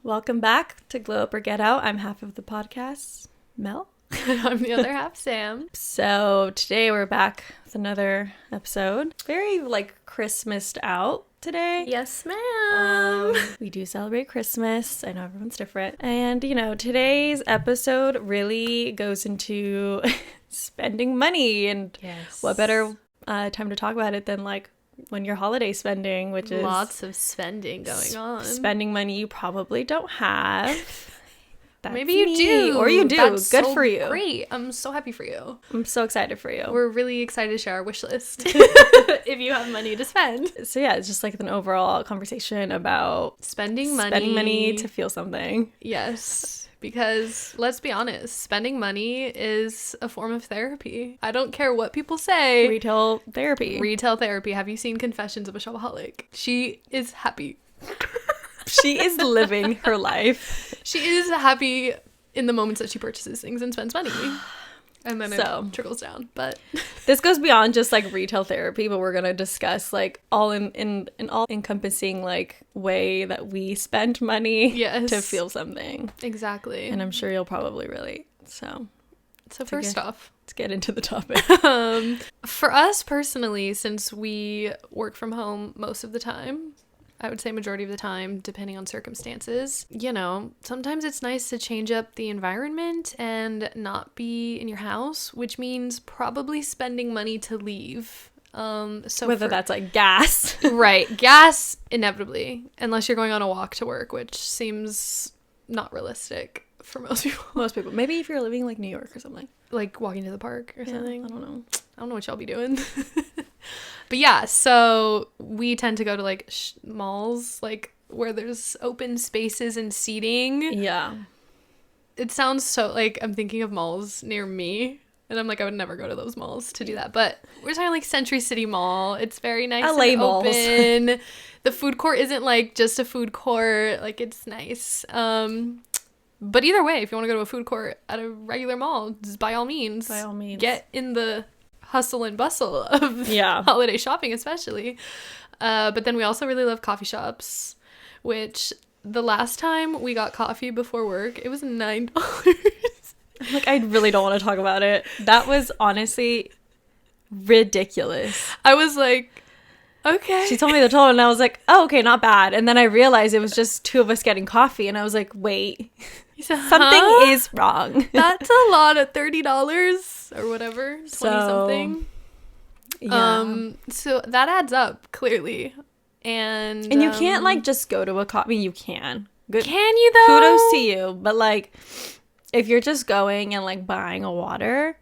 Welcome back to Glow Up or Get Out. I'm half of the podcast, Mel. I'm the other half, Sam. So today we're back with another episode. Very Christmased out today. Yes, ma'am. We do celebrate Christmas. I know everyone's different. And, today's episode really goes into spending money. And what better time to talk about it than when you're holiday spending, which is lots of spending going on. Spending money you probably don't have. Maybe you do. Or you do. That's Good so for you. Great. I'm so happy for you. I'm so excited for you. We're really excited to share our wish list if you have money to spend. So yeah, it's just an overall conversation about spending money. Spending money to feel something. Yes. Because let's be honest, spending money is a form of therapy. I don't care what people say. Retail therapy. Retail therapy. Have you seen Confessions of a Shopaholic? She is happy. She is living her life. She is happy in the moments that she purchases things and spends money. And then it trickles down. But this goes beyond just retail therapy, but we're gonna discuss all in an all encompassing way that we spend money to feel something. Exactly. And I'm sure you'll probably relate. So first off, let's get into the topic. For us personally, since we work from home most of the time, I would say majority of the time, depending on circumstances, sometimes it's nice to change up the environment and not be in your house, which means probably spending money to leave. So whether that's gas. Right. Gas, inevitably, unless you're going on a walk to work, which seems not realistic for most people. Most people. Maybe if you're living New York or something. Walking to the park or something. I don't know. I don't know what y'all be doing. But yeah, so we tend to go to malls, where there's open spaces and seating. Yeah. It sounds so I'm thinking of malls near me, and I'm I would never go to those malls to do that. But we're talking Century City Mall. It's very nice LA and malls. open. The food court isn't just a food court. It's nice. But either way, if you want to go to a food court at a regular mall, just by all means, get in the hustle and bustle of holiday shopping, especially. But then we also really love coffee shops, which the last time we got coffee before work, it was $9. I really don't want to talk about it. That was honestly ridiculous. I was okay. She told me the total and I was oh, okay, not bad. And then I realized it was just two of us getting coffee and I was wait, something is wrong. That's a lot of $30 or whatever, 20 something. Yeah. So that adds up clearly. And you can't just go to a coffee. You can. Good. Can you though? Kudos to you. But if you're just going and buying a water,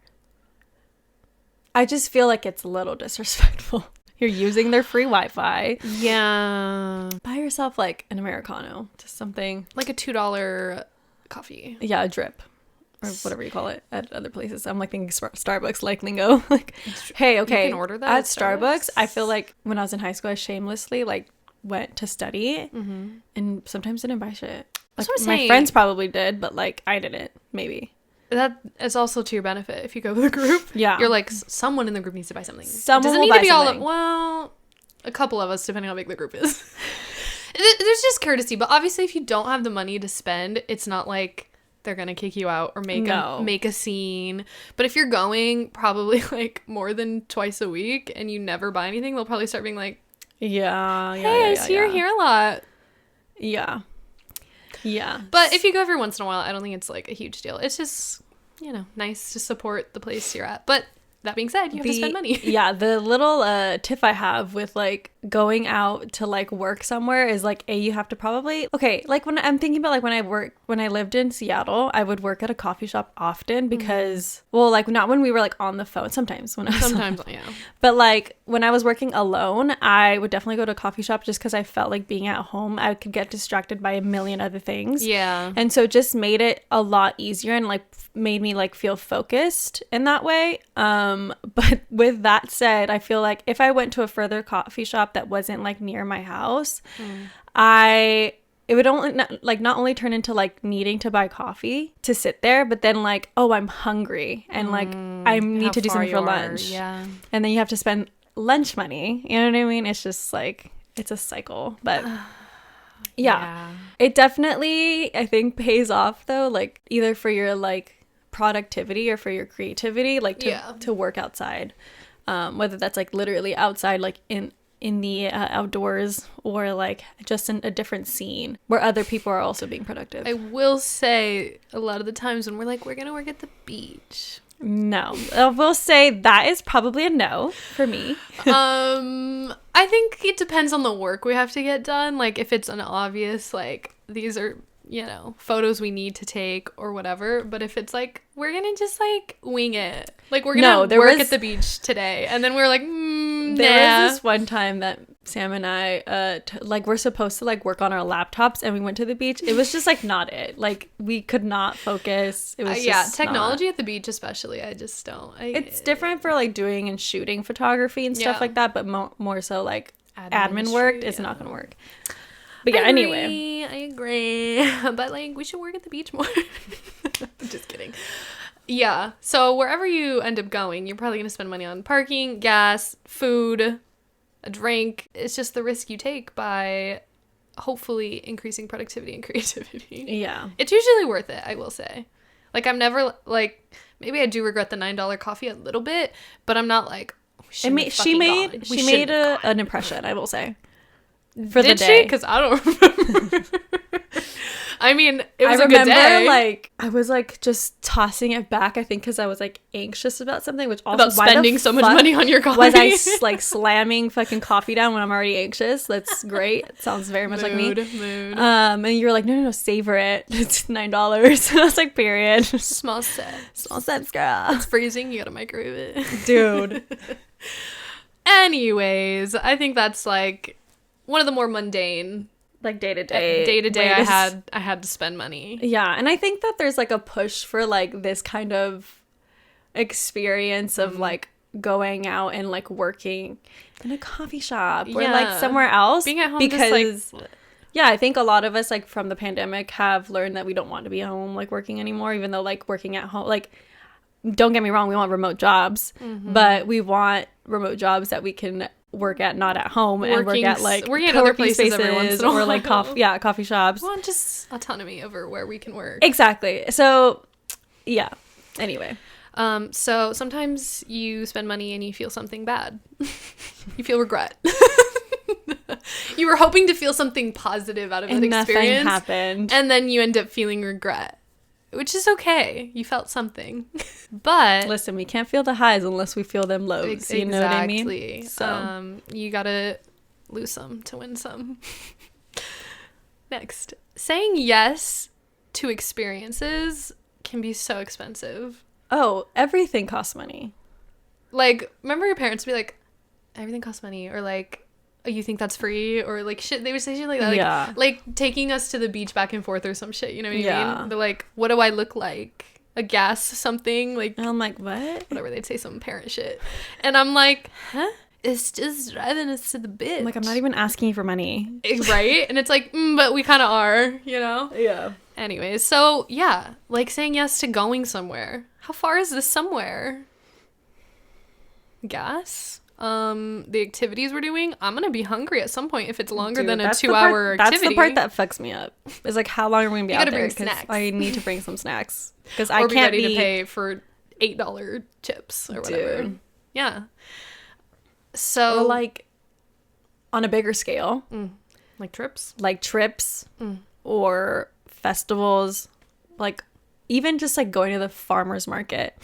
I just feel it's a little disrespectful. You're using their free Wi-Fi. Yeah. Buy yourself an Americano, just something a $2 coffee. Yeah, a drip or whatever you call it at other places. I'm thinking Starbucks lingo. Hey, okay. You can order that at Starbucks. I feel when I was in high school, I shamelessly went to study and sometimes didn't buy shit. That's what I'm my saying. friends probably did, but I didn't. Maybe. That is also to your benefit if you go with a group. Yeah. You're someone in the group needs to buy something. Someone doesn't will need buy to be something. well, a couple of us, depending on how big the group is. There's just courtesy, but obviously if you don't have the money to spend, it's not they're gonna kick you out or make a scene. But if you're going probably more than twice a week and you never buy anything, they'll probably start being hey, I see you're here a lot. Yeah. But if you go every once in a while, I don't think it's a huge deal. It's just nice to support the place you're at. But that being said, you have to spend money. Yeah, the little tip I have with going out to work somewhere is you have to probably when I'm thinking about when I lived in Seattle, I would work at a coffee shop often because not when we were on the phone, sometimes when I was yeah. But when I was working alone, I would definitely go to a coffee shop just because I felt being at home, I could get distracted by a million other things. Yeah. And so it just made it a lot easier and made me feel focused in that way. But with that said, I feel if I went to a further coffee shop that wasn't near my house, it would only not only turn into like needing to buy coffee to sit there, but then like, oh, I'm hungry and like I need to do something for lunch. Yeah. And then you have to spend lunch money. You know what I mean? It's just like, it's a cycle. But yeah, it definitely, I think, pays off though, like either for your like productivity or for your creativity, like to work outside, whether that's like literally outside, like in the outdoors, or like just in a different scene where other people are also being productive. I will say a lot of the times when we're like, we're gonna work at the beach. No, I will say that is probably a no for me. I think it depends on the work we have to get done. Like if it's an obvious, like these are, you know, photos we need to take or whatever. But if it's like, we're gonna just like wing it. Like we're gonna work at the beach today. And then we're like, there was this one time that Sam and I, like we're supposed to like work on our laptops and we went to the beach. It was just like not it. Like we could not focus. It was just technology at the beach especially. I just don't. It's different for like doing and shooting photography and stuff like that. But more so like admin work, it's not going to work. But yeah, anyway. I agree. But like we should work at the beach more. Just kidding. Yeah. So wherever you end up going, you're probably going to spend money on parking, gas, food, a drink. It's just the risk you take by hopefully increasing productivity and creativity. Yeah. It's usually worth it, I will say. Like I'm never like, maybe I do regret the $9 coffee a little bit, but I'm not like, she made an impression, I will say. For Did the day. Because I don't remember. I mean, it was a good day. Like I was like just tossing it back. I think because I was like anxious about something, which also about spending so much money on your coffee. Was I like slamming fucking coffee down when I'm already anxious? That's great. It sounds very much like me. Mood. And you're like, no, savor it. It's $9. I was like, period. Small steps, girl. It's freezing. You gotta microwave it, dude. Anyways, I think that's like one of the more mundane, like day to day I had to spend money. Yeah, and I think that there's like a push for like this kind of experience of like going out and like working in a coffee shop or like somewhere else, being at home, because yeah, I think a lot of us like from the pandemic have learned that we don't want to be home like working anymore, even though like working at home, like don't get me wrong, we want remote jobs, but we want remote jobs that we can work at not at home and work at like other places every once in a while. Or like coffee shops. We want just autonomy over where we can work. Exactly. So yeah. Anyway. So sometimes you spend money and you feel something bad. You feel regret. You were hoping to feel something positive out of that experience. Nothing happened. And then you end up feeling regret. Which is okay. You felt something. But listen, we can't feel the highs unless we feel them lows. Exactly. You know what I mean? So you gotta lose some to win some. Next. Saying yes to experiences can be so expensive. Oh, everything costs money. Like, remember your parents would be like, everything costs money, or like, oh, you think that's free, or like shit, they would say shit like that, like taking us to the beach back and forth or some shit, you know what I mean? They're like, what do I look like, a gas something, like, and I'm like, what, whatever, they'd say some parent shit, and I'm like, huh, it's just driving us to the beach. I'm like, I'm not even asking you for money, right? And it's like, but we kind of are, you know? Yeah. Anyways, so yeah, like saying yes to going somewhere. How far is this somewhere? Gas? The activities we're doing, I'm gonna be hungry at some point if it's longer than a 2-hour activity. That's the part that fucks me up. It's like, how long are we gonna be out there? Bring snacks. I need to bring some snacks because I can't be ready to pay for $8 chips or whatever. Dude. Yeah. So or like on a bigger scale, like trips, or festivals, like even just like going to the farmer's market.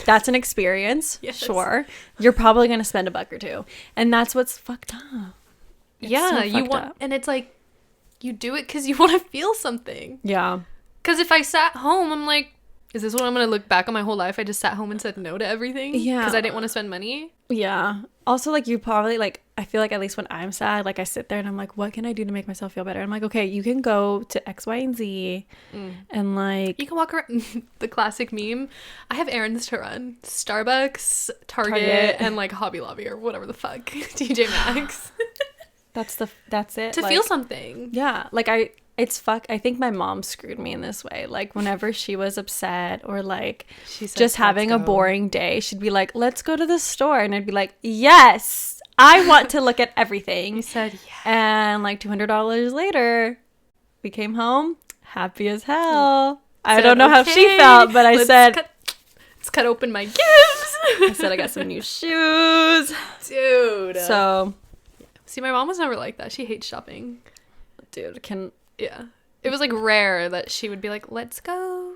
That's an experience. Yes. Sure. You're probably going to spend $1 or $2. And that's what's fucked up. You want, and it's like, you do it because you want to feel something. Yeah. Because if I sat home, I'm like, is this what I'm going to look back on my whole life? I just sat home and said no to everything. Yeah. Because I didn't want to spend money. Yeah. Also, like, you probably, like, I feel like at least when I'm sad, like, I sit there and I'm like, what can I do to make myself feel better? I'm like, okay, you can go to X, Y, and Z and, like... You can walk around... The classic meme. I have errands to run. Starbucks, Target, and, like, Hobby Lobby or whatever the fuck. TJ Maxx. That's it. To feel something. Yeah. Like, I think my mom screwed me in this way. Like, whenever she was upset or like She said, just having a "Let's go." boring day, she'd be like, let's go to the store. And I'd be like, yes, I want to look at everything. You said yes. And like $200 later, we came home happy as hell. I don't know how she felt, but I said, let's cut open my gifts. I said I got some new shoes. Dude. So, see, my mom was never like that. She hates shopping. dude, Yeah. It was like rare that she would be like, let's go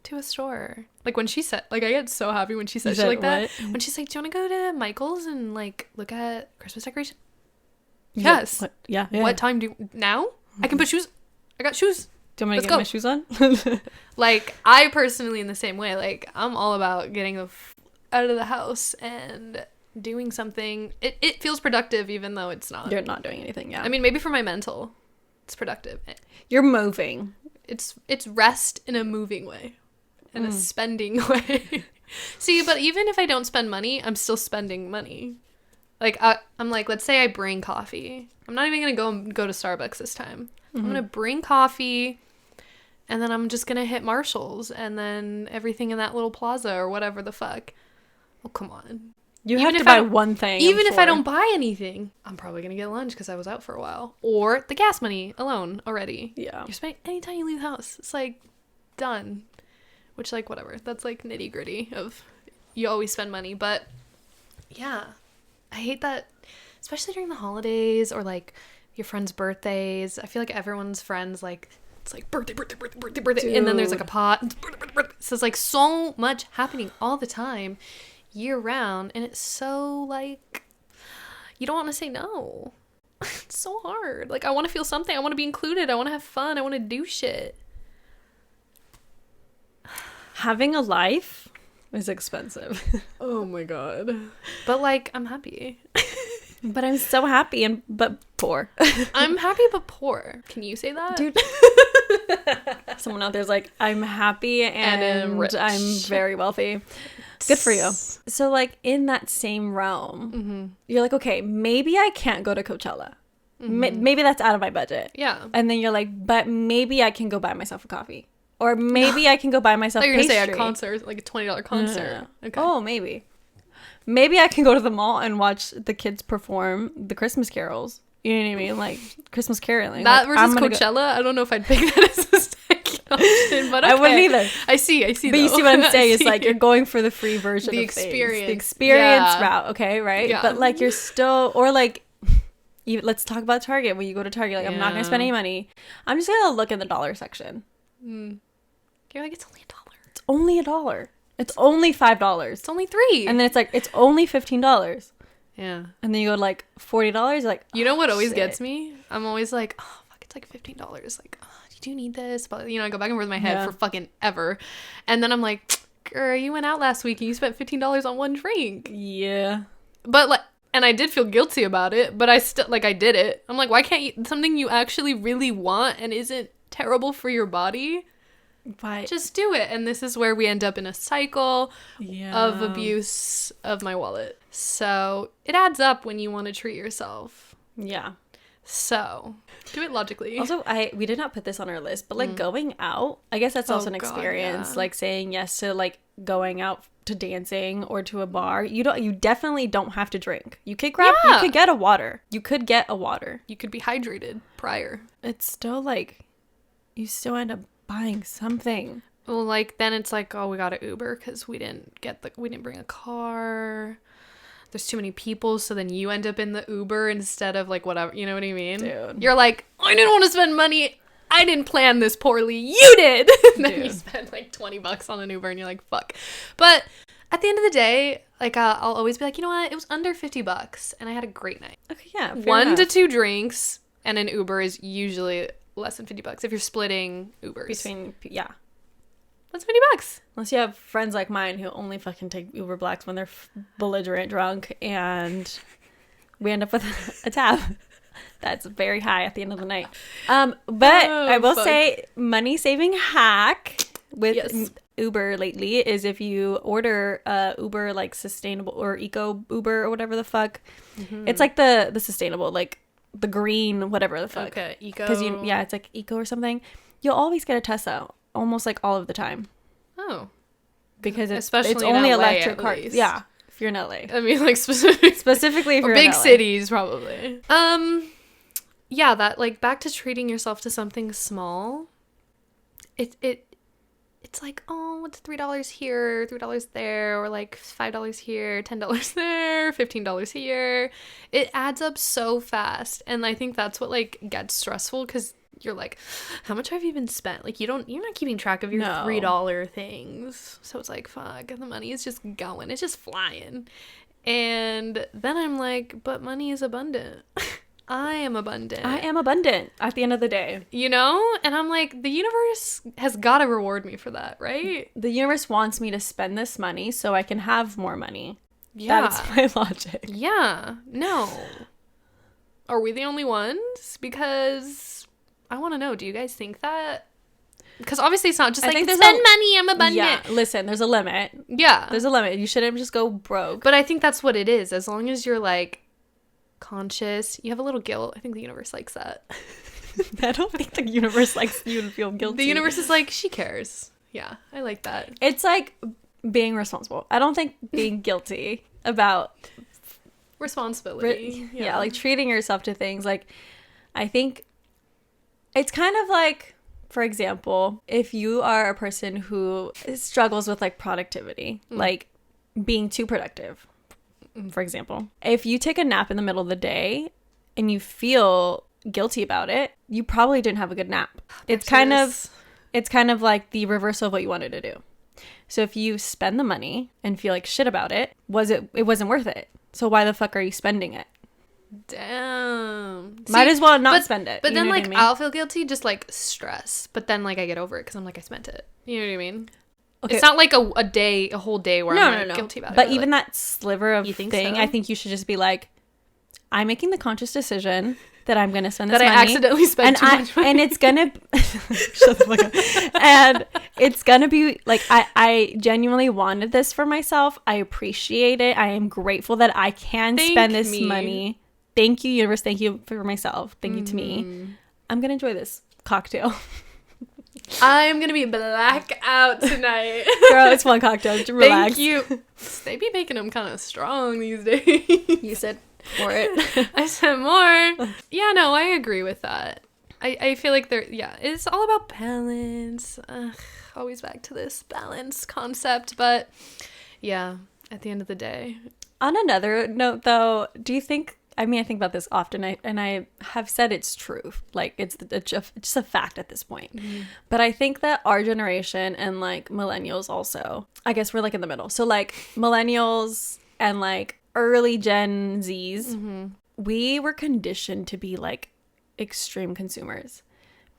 to a store. Like when she said, like I get so happy when she says shit like that. When she's like, do you want to go to Michael's and like look at Christmas decoration? Yes. Yeah. What time now? I can put shoes. I got shoes. Do you want me to get my shoes on? Like, I personally in the same way, like I'm all about getting out of the house and doing something. It feels productive even though it's not. You're not doing anything, yeah. I mean, maybe for my mental, it's productive. You're moving. It's rest in a moving way. In a spending way. See, but even if I don't spend money, I'm still spending money. Like, I'm like, let's say I bring coffee. I'm not even going to go to Starbucks this time. I'm going to bring coffee, and then I'm just going to hit Marshall's, and then everything in that little plaza or whatever the fuck. Oh, come on. You have to buy one thing. Even if I don't buy anything, I'm probably going to get lunch because I was out for a while. Or the gas money alone already. Yeah. You're spending anytime you leave the house. It's like, done. Which, like, whatever. That's, like, nitty-gritty of you always spend money. But, yeah. I hate that, especially during the holidays or, like, your friends' birthdays. I feel like everyone's friends, like, it's like birthday. Dude. And then there's, like, a pot. So it's, like, so much happening all the time, year-round. And it's so, like, you don't want to say no. It's so hard. Like, I want to feel something. I want to be included. I want to have fun. I want to do shit. Having a life is expensive. Oh my god. But like, I'm happy. But I'm so happy but poor. I'm happy but poor. Can you say that? Dude. Someone out there's like, I'm happy and rich. I'm very wealthy. Good for you. So like in that same realm, you're like, okay, maybe I can't go to Coachella. Maybe that's out of my budget. Yeah. And then you're like, but maybe I can go buy myself a coffee. Or maybe I can go buy myself pastry. You're going to say a concert, like a $20 concert. No. Okay. Oh, maybe. Maybe I can go to the mall and watch the kids perform the Christmas carols. You know what I mean? Like Christmas caroling. That like, versus Coachella, I don't know if I'd pick that as a second option, but okay. I wouldn't either. I see. But you see what I'm saying? It's like you're going for the free version the of experience. Things. The experience route, okay, right? Yeah. But like you're still, or like, let's talk about Target. When you go to Target, like I'm not going to spend any money. I'm just going to look in the dollar section. You're like, it's only $1. It's only $1. It's only $5. It's only $3. And then it's like, it's only $15. Yeah. And then you go to like $40. You're like, you know what always gets me? I'm always like, oh, fuck, it's like $15. Like, oh, do you need this? But, you know, I go back and forth in my head for fucking ever. And then I'm like, girl, you went out last week and you spent $15 on one drink. Yeah. But like, and I did feel guilty about it, but I still, like, I did it. I'm like, why can't you, something you actually really want and isn't terrible for your body? But just do it. And this is where we end up in a cycle of abuse of my wallet. So it adds up when you want to treat yourself. Yeah. So do it logically. Also, we did not put this on our list, but like going out, I guess that's also an experience. Like saying yes to like going out to dancing or to a bar. You definitely don't have to drink. You could you could get a water. You could get a water. You could be hydrated prior. It's still like, you still end up buying something. Well, like then it's like, oh, we got an Uber because we didn't bring a car. There's too many people, so then you end up in the Uber instead of like whatever, you know what I mean? Dude. You're like, I didn't want to spend money. I didn't plan this poorly. You did. And then you spend like $20 on an Uber and you're like, fuck. But at the end of the day, like I'll always be like, you know what? It was under $50 and I had a great night. Okay, yeah. 1 to 2 drinks and an Uber is usually less than $50 if you're splitting Ubers. That's $50. Unless you have friends like mine who only fucking take Uber Blacks when they're belligerent drunk and we end up with a tab that's very high at the end of the night. But I will say money saving hack with Uber lately is if you order Uber like sustainable or eco Uber or whatever the fuck. It's like the sustainable, like the green, whatever the fuck. Okay, eco. Because it's like eco or something. You'll always get a Tesla, almost like all of the time. Oh. Because it's Especially only in LA, electric cars. least. Yeah, if you're in LA. I mean, like Specifically if you're big in LA. cities, probably. Yeah, that like back to treating yourself to something small. It's like, oh, it's $3 here, $3 there, or like $5 here, $10 there, $15 here. It adds up so fast, and I think that's what like gets stressful because you're like, how much have you been spent? Like you're not keeping track of your $3 things, so it's like, fuck, the money is just going, it's just flying, and then I'm like, but money is abundant. I am abundant at the end of the day. You know? And I'm like, the universe has got to reward me for that, right? The universe wants me to spend this money so I can have more money. Yeah. That's my logic. Yeah. No. Are we the only ones? Because I want to know, do you guys think that? Because obviously it's not just like, spend money, I'm abundant. Yeah, listen, there's a limit. Yeah. There's a limit. You shouldn't just go broke. But I think that's what it is. As long as you're like, conscious, you have a little guilt. I think the universe likes that. I don't think the universe likes you to feel guilty. The universe is like, she cares. Yeah, I like that. It's like being responsible. I don't think being guilty about responsibility. Yeah, like treating yourself to things. Like, I think it's kind of like, for example, if you are a person who struggles with like productivity, like being too productive, for example, if you take a nap in the middle of the day and you feel guilty about it, you probably didn't have a good nap. It's kind of like the reverse of what you wanted to do. So if you spend the money and feel like shit about it, it wasn't worth it. So why the fuck are you spending it? Damn. Might as well not spend it. But then like I'll feel guilty, just like stress. But then like I get over it because I'm like, I spent it. You know what I mean? Okay. It's not like a whole day where I'm guilty about it. But even that sliver of thing, so? I think you should just be like, I'm making the conscious decision that I'm going to spend this money. That I accidentally spent too much money. And it's going to... Shut the fuck up. And it's going to be... Like, I genuinely wanted this for myself. I appreciate it. I am grateful that I can spend this money. Thank you, universe. Thank you for myself. Thank you to me. I'm going to enjoy this cocktail. I'm gonna be blackout tonight. Girl, it's one cocktail. Relax. Thank you. They be making them kind of strong these days. You said for it. I said more. Yeah, no, I agree with that. I feel like it's all about balance. Always back to this balance concept. But yeah, at the end of the day. On another note, though, do you think... I mean, I think about this often, and I have said it's true. Like, it's just a fact at this point. Mm-hmm. But I think that our generation and, like, millennials also, I guess we're, like, in the middle. So, like, millennials and, like, early Gen Zs, we were conditioned to be, like, extreme consumers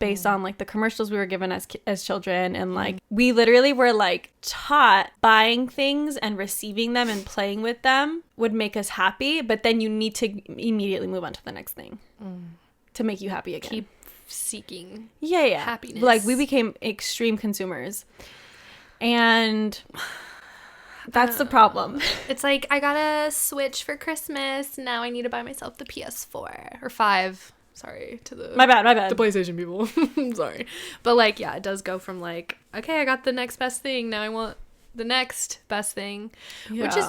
based on, like, the commercials we were given as children. And, like, we literally were, like, taught buying things and receiving them and playing with them would make us happy. But then you need to immediately move on to the next thing to make you happy again. Keep seeking happiness. Like, we became extreme consumers. And that's the problem. It's like, I got a Switch for Christmas. Now I need to buy myself the PS4 or 5. Sorry to the... My bad. The PlayStation people. I'm sorry. But, like, yeah, it does go from, like, okay, I got the next best thing. Now I want the next best thing. Yeah. Which is,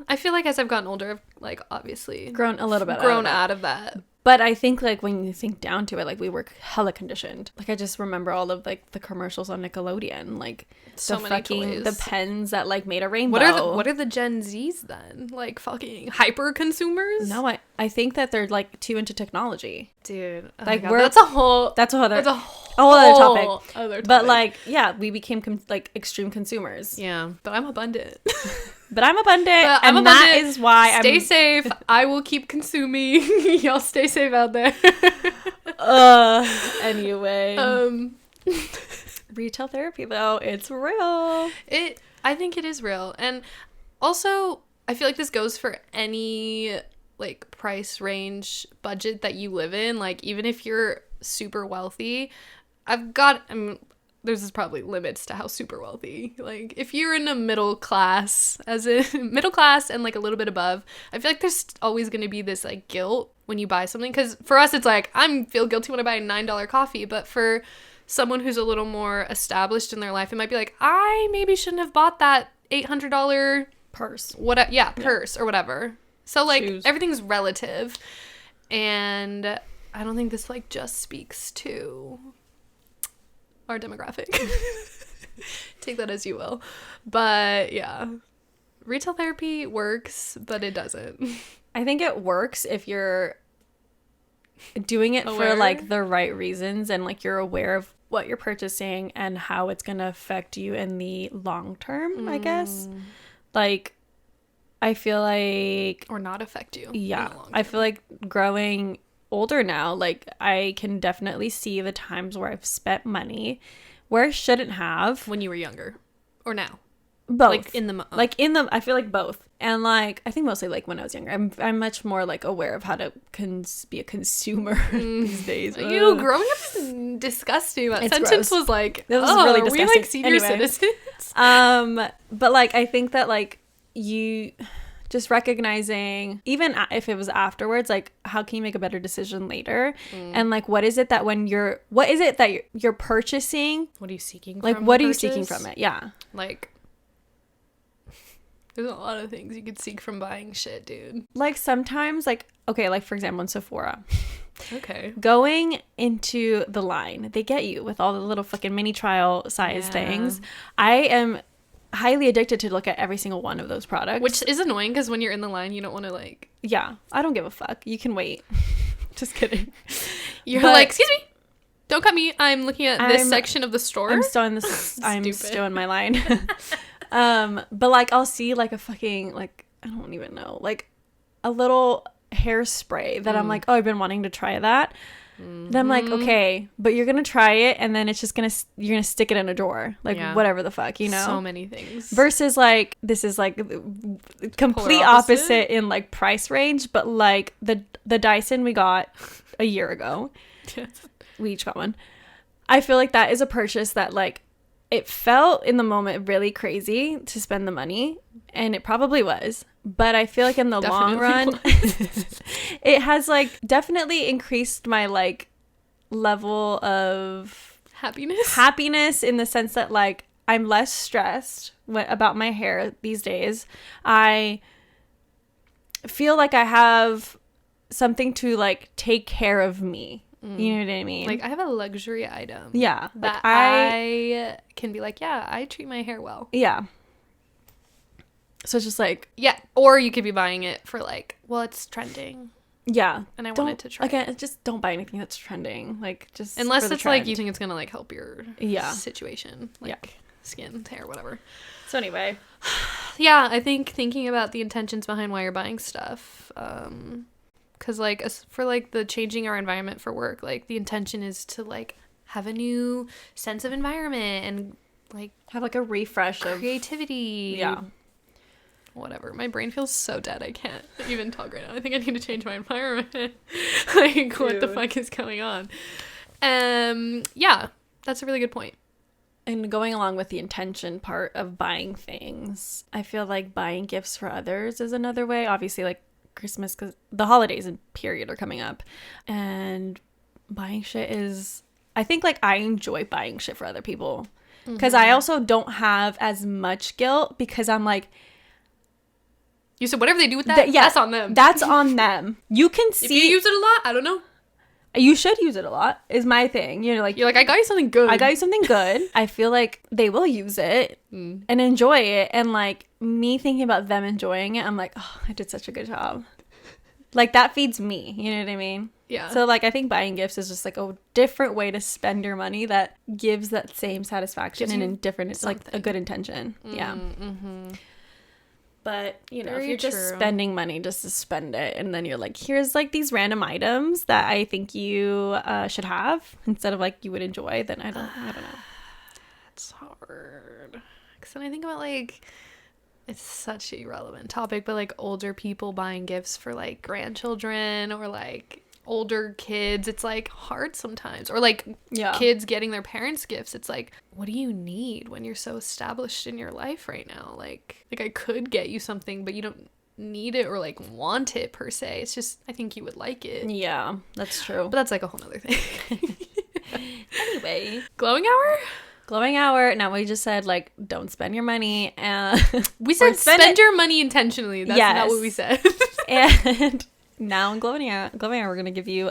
I feel like as I've gotten older, I've, like, obviously... Grown a little bit out of that. But I think, like, when you think down to it, like, we were hella conditioned. Like, I just remember all of, like, the commercials on Nickelodeon. Like, so the many fucking... toys. The pens that, like, made a rainbow. What are the Gen Zs, then? Like, fucking hyper consumers? No, I think that they're, like, too into technology. Dude. Oh like, that's a whole other topic. But, like, yeah, we became, extreme consumers. Yeah. But I'm abundant. That is why Stay safe. I will keep consuming. Y'all stay safe out there. Anyway. Retail therapy, though, it's real. I think it is real. And also, I feel like this goes for any, like, price range budget that you live in. Like, even if you're super wealthy, there's probably limits to how super wealthy. Like, if you're in a middle class and, like, a little bit above, I feel like there's always going to be this, like, guilt when you buy something. Because for us, it's like, I feel guilty when I buy a $9 coffee. But for someone who's a little more established in their life, it might be like, I maybe shouldn't have bought that $800 purse. Purse or whatever. So, like, Shoes. Everything's relative. And I don't think this, like, just speaks to our demographic. Take that as you will. But, yeah. Retail therapy works, but it doesn't. I think it works if you're doing it Aware? for, like, the right reasons and, like, you're aware of what you're purchasing and how it's going to affect you in the long term, I guess. Like, I feel like... Or not affect you. Yeah. I feel like growing older now, like, I can definitely see the times where I've spent money where I shouldn't have. When you were younger. Or now. Both. I feel like both. And, like, I think mostly, like, when I was younger. I'm much more, like, aware of how to be a consumer these days. You growing up is disgusting. That sentence gross. Was like, that was really disgusting. We, like, senior citizens? But, like, I think that, like, you just recognizing, even if it was afterwards, like, how can you make a better decision later? And, like, what is it that you're purchasing? What are you seeking like, from what are you seeking from it? Yeah. Like, there's a lot of things you could seek from buying shit, dude. Like, sometimes, like, okay, like, for example, in Sephora. Okay. Going into the line, they get you with all the little fucking mini trial size things. I am highly addicted to look at every single one of those products. Which is annoying, because when you're in the line, you don't want to, like... Yeah, I don't give a fuck. You can wait. Just kidding. You're like, excuse me, don't cut me. I'm looking at this section of the store. I'm still in this... I'm still in my line. But, like, I'll see, like, a fucking, like, I don't even know, like, a little hairspray that I'm like, oh, I've been wanting to try that. Then I'm like, okay, but you're gonna try it, and then it's just you're gonna stick it in a drawer, like, whatever the fuck, you know. So many things. Versus, like, this is, like, complete opposite in, like, price range, but, like, the Dyson we got a year ago, we each got one. I feel like that is a purchase that, like, it felt in the moment really crazy to spend the money, and it probably was. But I feel like in the long run, it has, like, definitely increased my, like, level of happiness in the sense that, like, I'm less stressed about my hair these days. I feel like I have something to, like, take care of me. You know what I mean? Like, I have a luxury item. Yeah. That like I can be like, yeah, I treat my hair well. Yeah. So it's just like... Yeah. Or you could be buying it for, like, well, it's trending. Yeah. And I wanted to try it. Just don't buy anything that's trending. Like, just... Unless it's, like, you think it's going to, like, help your situation. Like, skin, hair, whatever. So anyway. Yeah, I think thinking about the intentions behind why you're buying stuff... Because, like, for, like, the changing our environment for work, like, the intention is to, like, have a new sense of environment and, like... Have, like, a refresh of... Creativity. Yeah. Whatever. My brain feels so dead. I can't even talk right now. I think I need to change my environment. Like, dude, what the fuck is going on? Yeah. That's a really good point. And going along with the intention part of buying things, I feel like buying gifts for others is another way. Obviously, like, Christmas, because the holidays and period are coming up, and buying shit is, I think, like, I enjoy buying shit for other people because I also don't have as much guilt because I'm like, you said whatever they do with that, that's on them. That's on them. You can see. If you use it a lot, I don't know. You should use it a lot, is my thing. You're like, I got you something good. I got you something good. I feel like they will use it and enjoy it. And, like, me thinking about them enjoying it, I'm like, oh, I did such a good job. Like, that feeds me. You know what I mean? Yeah. So, like, I think buying gifts is just, like, a different way to spend your money that gives that same satisfaction and in different, it's, like, a good intention. Yeah. Mm-hmm. But, you know, if you're just spending money just to spend it, and then you're like, here's, like, these random items that I think you should have instead of, like, you would enjoy, then I don't know. It's hard. Because then I think about, like, it's such an irrelevant topic, but, like, older people buying gifts for, like, grandchildren or, like, older kids. It's, like, hard sometimes. Or, like, kids getting their parents gifts. It's like, what do you need when you're so established in your life right now? Like I could get you something, but you don't need it or like want it per se. It's just I think you would like it. Yeah, that's true. But that's like a whole nother thing. Anyway, glowing hour. Now we just said like don't spend your money, and we said spend your money intentionally. That's not what we said. And now in glowing hour we're gonna give you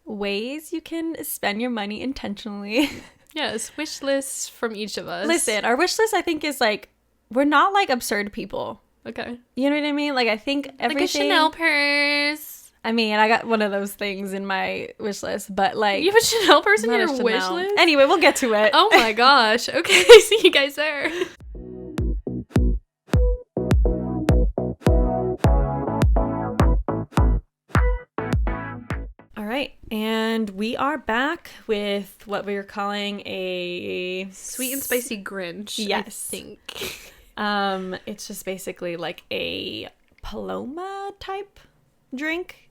ways you can spend your money intentionally. Yes, wish lists from each of us. Listen, our wish list I think is like, we're not like absurd people. Okay, you know what I mean? Like I think everything, like a Chanel purse. I mean, I got one of those things in my wish list, but like... You have a Chanel purse in your wish list? Anyway, we'll get to it. Oh my gosh. Okay, see you guys there. All right, and we are back with what we were calling a... Sweet and spicy Grinch, yes. I think. It's just basically like a Paloma type drink.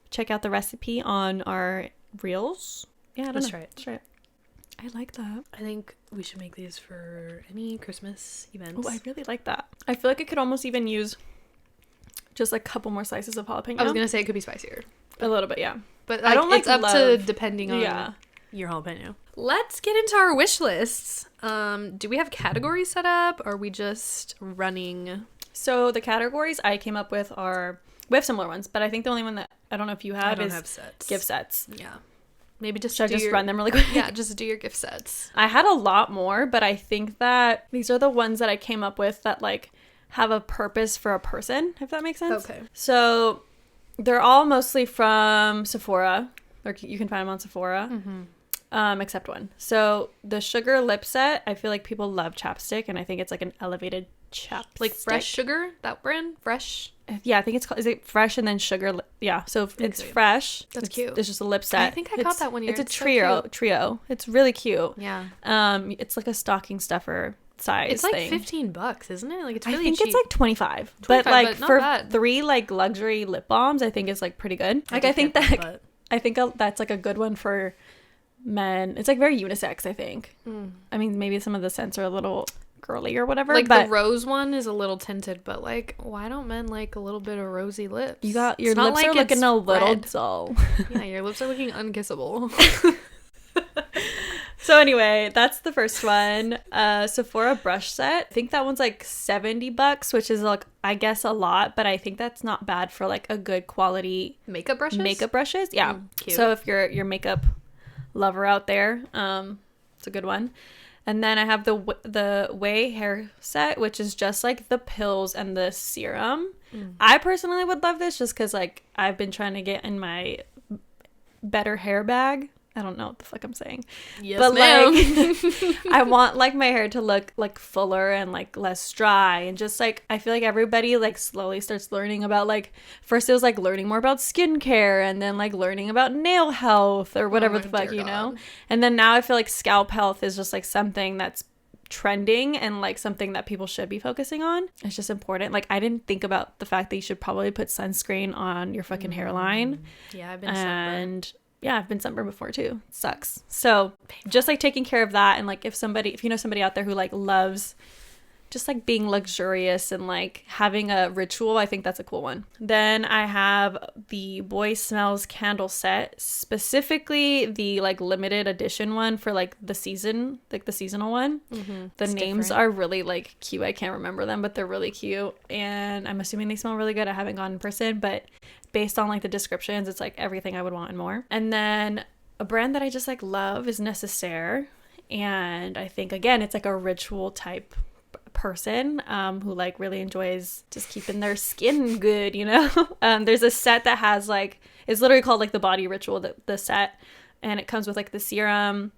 Check out the recipe on our reels. Yeah, that's right. That's right. I like that. I think we should make these for any Christmas events. Oh, I really like that. I feel like I could almost even use just like a couple more slices of jalapeno. I was gonna say it could be spicier. A little bit, yeah. But like, I don't like it's up to depending on your jalapeno. Let's get into our wish lists. Do we have categories set up? Or are we just running? So the categories I came up with are... We have similar ones, but I think the only one that I don't know if you have is sets. Gift sets. Yeah. Maybe just run them really quick? Yeah, just do your gift sets. I had a lot more, but I think that these are the ones that I came up with that like have a purpose for a person, if that makes sense. Okay. So they're all mostly from Sephora, or you can find them on Sephora, except one. So the sugar lip set, I feel like people love chapstick, and I think it's like an elevated chapstick. Like Fresh Sugar, that brand? Fresh? Yeah, I think it's called, is it Fresh and then Sugar? Yeah, so it's Fresh. That's cute. It's just a lip set. I think I got that one year. It's a trio. It's really cute. Yeah. It's like a stocking stuffer size. It's like thing. $15, isn't it? Like it's really I think cheap. it's like 25. But like for bad. 3 like luxury lip balms, I think it's like pretty good. Like I think that's like a good one for men. It's like very unisex, I think. I mean, maybe some of the scents are a little girly or whatever, like the rose one is a little tinted, but like why don't men like a little bit of rosy lips? You got your lips are looking a little dull. Yeah, your lips are looking unkissable. So anyway, that's the first one. Sephora brush set. I think that one's like $70, which is like, I guess, a lot, but I think that's not bad for like a good quality makeup brushes. Yeah. Cute. So if you're your makeup lover out there, it's a good one. And then I have the Way hair set, which is just like the pills and the serum. I personally would love this just because like I've been trying to get in my better hair bag. I don't know what the fuck I'm saying. Yes, but ma'am. Like I want like my hair to look like fuller and like less dry, and just like I feel like everybody like slowly starts learning about like, first it was like learning more about skincare, and then like learning about nail health or whatever the fuck, you know? And then now I feel like scalp health is just like something that's trending and like something that people should be focusing on. It's just important. Like I didn't think about the fact that you should probably put sunscreen on your fucking hairline. Yeah, I've been sunburned. Yeah, I've been sunburned before too. It sucks. So just like taking care of that, and like if you know somebody out there who like loves just like being luxurious and like having a ritual, I think that's a cool one. Then I have the Boy Smells candle set, specifically the like limited edition one for like the season, like the seasonal one. The names are really like cute. I can't remember them, but they're really cute, and I'm assuming they smell really good. I haven't gone in person, but based on like the descriptions, it's like everything I would want and more. And then a brand that I just like love is Necessaire, and I think again it's like a ritual type person who like really enjoys just keeping their skin good, you know. There's a set that has like, it's literally called like the body ritual, the set, and it comes with like the serum,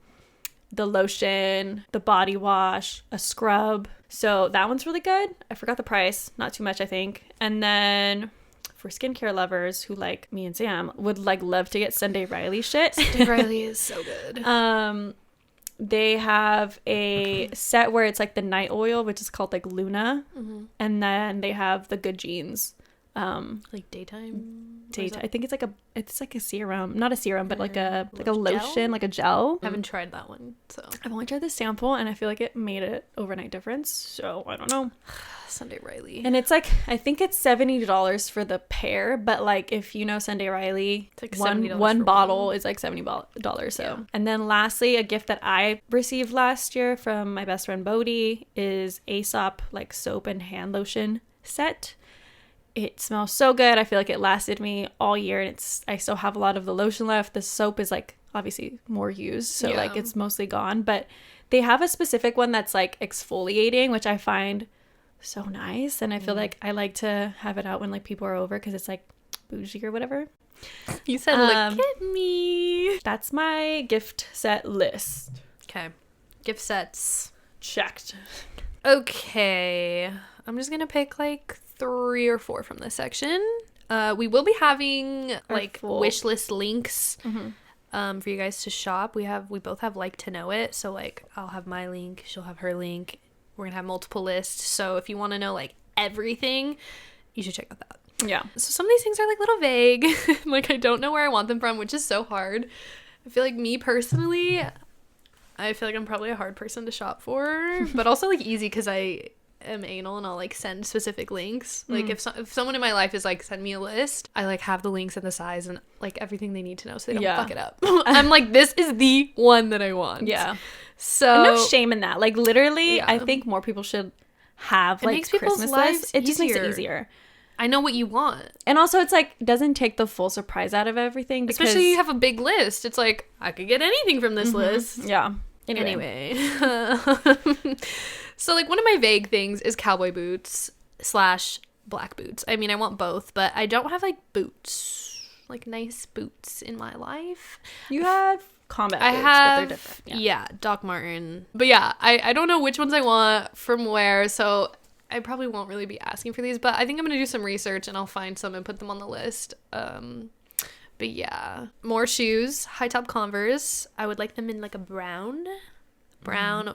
the lotion, the body wash, a scrub. So that one's really good. I forgot the price, not too much I think. And then for skincare lovers who like me and Sam would like love to get Sunday Riley shit. Sunday Riley is so good. They have a set where it's like the night oil, which is called like Luna. And then they have the Good Genes Like daytime. I think it's like a serum, not a serum, but like a lotion, like a gel. I haven't tried that one, so I've only tried the sample, and I feel like it made an overnight difference. So I don't know. Sunday Riley, and it's like I think it's $70 for the pair, but like if you know Sunday Riley, it's like one bottle is like $70. So yeah. And then lastly, a gift that I received last year from my best friend Bodhi is Aesop like soap and hand lotion set. It smells so good. I feel like it lasted me all year, and I still have a lot of the lotion left. The soap is like obviously more used, so like it's mostly gone, but they have a specific one that's like exfoliating, which I find so nice, and I feel like I like to have it out when like people are over because it's like bougie or whatever. You said look at me. That's my gift set list. Okay, gift sets checked. Okay, I'm just gonna pick like 3 or 4 from this section. We will be having like wish list links for you guys to shop. We both have like to know it, so like I'll have my link, she'll have her link. We're gonna have multiple lists, so if you want to know like everything, you should check out that. Yeah. So some of these things are like a little vague. Like I don't know where I want them from, which is so hard. I feel like me personally, I feel like I'm probably a hard person to shop for, but also like easy because I am anal and I'll like send specific links. Like if someone in my life is like send me a list, I like have the links and the size and like everything they need to know so they don't fuck it up. I'm like, this is the one that I want. Yeah. So and no shame in that. Like literally, I think more people should have like makes people's Christmas lives lists. It just makes it easier. I know what you want. And also it's like doesn't take the full surprise out of everything. Because especially you have a big list. It's like I could get anything from this list. Yeah. Anyway. So like one of my vague things is cowboy boots / black boots. I mean, I want both, but I don't have like boots, like nice boots in my life. You have combat boots, but they're different. Yeah, Doc Marten. But yeah, I don't know which ones I want from where, so I probably won't really be asking for these, but I think I'm going to do some research and I'll find some and put them on the list. But yeah, more shoes, high top Converse. I would like them in like a brown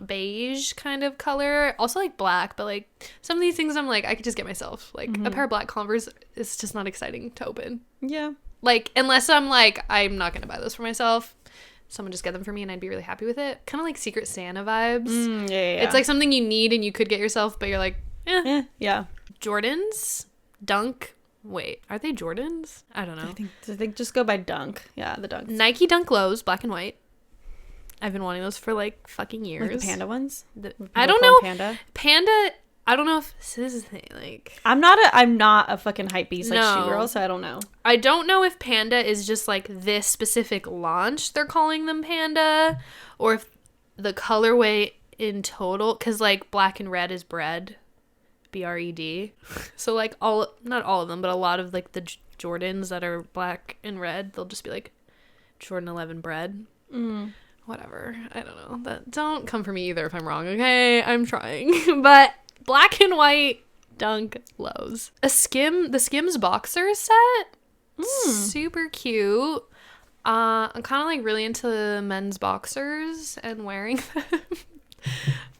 beige kind of color, also like black, but like some of these things I'm like I could just get myself. Like a pair of black Converse is just not exciting to open. Yeah, like unless I'm like I'm not gonna buy those for myself, someone just get them for me and I'd be really happy with it. Kind of like Secret Santa vibes. Yeah. It's like something you need and you could get yourself, but you're like yeah. Jordans, Dunk. Wait, are they Jordans? I don't know. I think just go by Dunk. Yeah, the Dunks. Nike Dunk Lows, black and white. I've been wanting those for like fucking years. Like the panda ones? I don't know. Panda. I don't know if this is the thing. Like, I'm not a fucking hype beast like shoe girl, so I don't know. I don't know if Panda is just like this specific launch they're calling them Panda, or if the colorway in total, because like black and red is bread, BRED. So like not all of them, but a lot of like the Jordans that are black and red, they'll just be like Jordan 11 bread. Whatever. I don't know. Don't come for me either if I'm wrong, okay? I'm trying. But black and white Dunk Lows. The Skims boxers set. Super cute. I'm kind of like really into men's boxers and wearing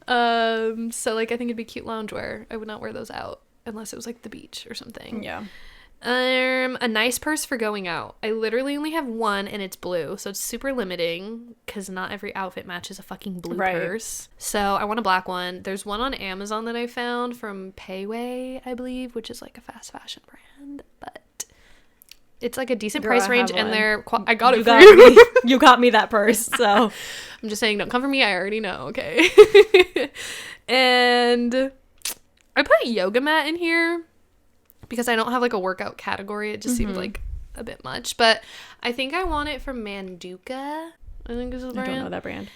them. So like I think it'd be cute loungewear. I would not wear those out unless it was like the beach or something. Yeah. A nice purse for going out. I literally only have one and it's blue, so it's super limiting because not every outfit matches a fucking blue purse. So I want a black one. There's one on Amazon that I found from Payway, I believe, which is like a fast fashion brand, but it's like a decent price range and I got it for you. You got me that purse, so I'm just saying don't come for me. I already know, okay? And I put yoga mat in here because I don't have like a workout category. It just seemed like a bit much, but I think I want it from Manduka. I think is the brand. I don't know that brand.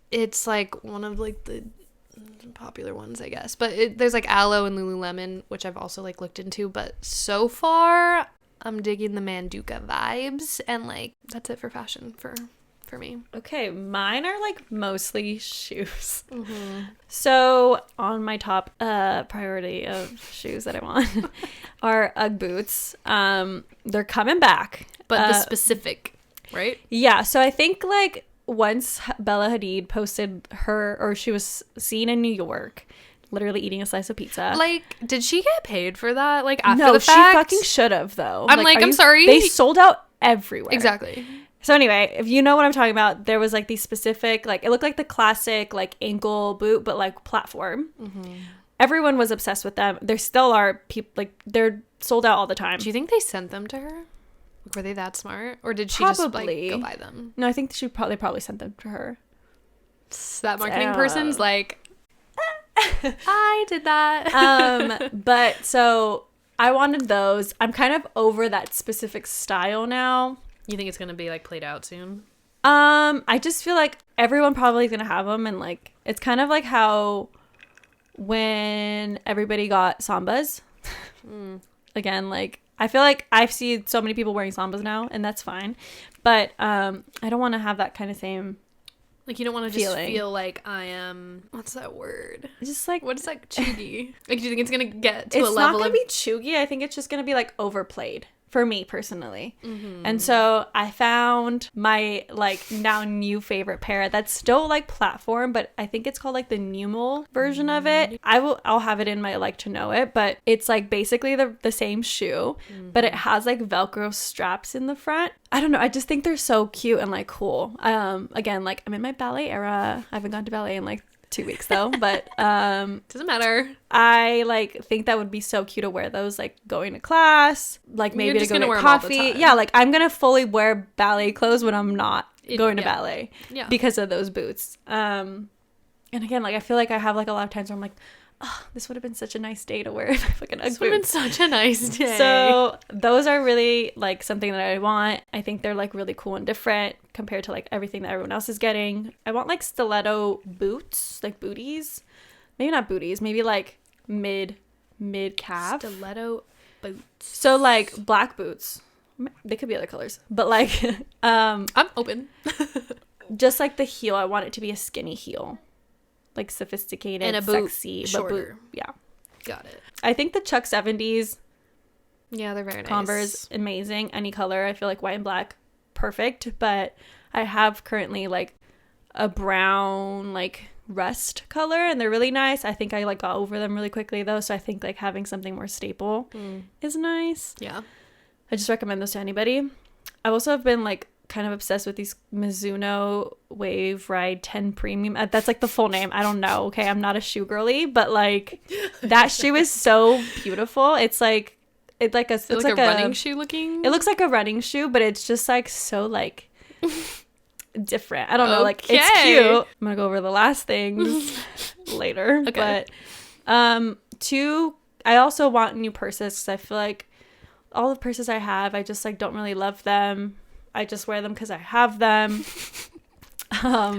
It's like one of like the popular ones, I guess, but there's like Aloe and Lululemon, which I've also like looked into, but so far I'm digging the Manduka vibes, and like that's it for fashion for me. Okay, mine are like mostly shoes. So on my top priority of shoes that I want are Ugg boots. They're coming back, but the specific, right? Yeah, so I think like once Bella Hadid posted she was seen in New York, literally eating a slice of pizza. Like, did she get paid for that? Like, after no, the fact? she fucking should have, though. I'm like, I'm sorry. They sold out everywhere. Exactly. So anyway, if you know what I'm talking about, there was like these specific, like, it looked like the classic, like, ankle boot, but like platform. Mm-hmm. Everyone was obsessed with them. There still are people, like, they're sold out all the time. Do you think they sent them to her? Like, were they that smart? Or did she Probably. just, like, go buy them? No, I think she probably sent them to her. That marketing person's like, I did that. But so I wanted those. I'm kind of over that specific style now. You think it's gonna be like played out soon? I just feel like everyone probably is gonna have them, and like it's kind of like how when everybody got Sambas. Again, like I feel like I've seen so many people wearing Sambas now, and that's fine. But I don't want to have that kind of same. Like, you don't want to just feel like I am, what's that word? Just like, what is that, chuggy? Like, do you think it's going to get to a level of... It's not going to be chuggy. I think it's just going to be, like, overplayed. For me, personally. Mm-hmm. And so I found my, like, now new favorite pair that's still, like, platform, but I think it's called, like, the Numel version of it. I'll have it in my like to know it, but it's, like, basically the same shoe, but it has, like, Velcro straps in the front. I don't know. I just think they're so cute and, like, cool. Again, like, I'm in my ballet era. I haven't gone to ballet in, like, 2 weeks though, but doesn't matter. I like think that would be so cute to wear those, like going to class, like maybe to go get coffee. Yeah, like I'm gonna fully wear ballet clothes when I'm not going to ballet because of those boots. And again, like I feel like I have like a lot of times where I'm like, oh, this would have been such a nice day to wear my fucking Ugg boots. This would have been such a nice day. So those are really like something that I want. I think they're like really cool and different compared to like everything that everyone else is getting. I want like stiletto boots, like booties. Maybe not booties, maybe like mid calf. Stiletto boots. So like black boots. They could be other colors. But like I'm open. Just like the heel, I want it to be a skinny heel. Like sophisticated and a boot, sexy, shorter. But boot, yeah. Got it. I think the Chuck 70s. Yeah, they're very nice. Converse, amazing. Any color. I feel like white and black, perfect. But I have currently like a brown, like rust color, and they're really nice. I think I like got over them really quickly though. So I think like having something more staple is nice. Yeah. I just recommend those to anybody. I also have been like kind of obsessed with these Mizuno Wave Ride 10 Premium. That's like the full name. I don't know. Okay, I'm not a shoe girly, but like that shoe is so beautiful. It's like it's like a running shoe looking. It looks like a running shoe, but it's just like so like different. I don't know. Like it's cute. I'm gonna go over the last things later. Okay. But I also want new purses because I feel like all the purses I have, I just like don't really love them. I just wear them because I have them.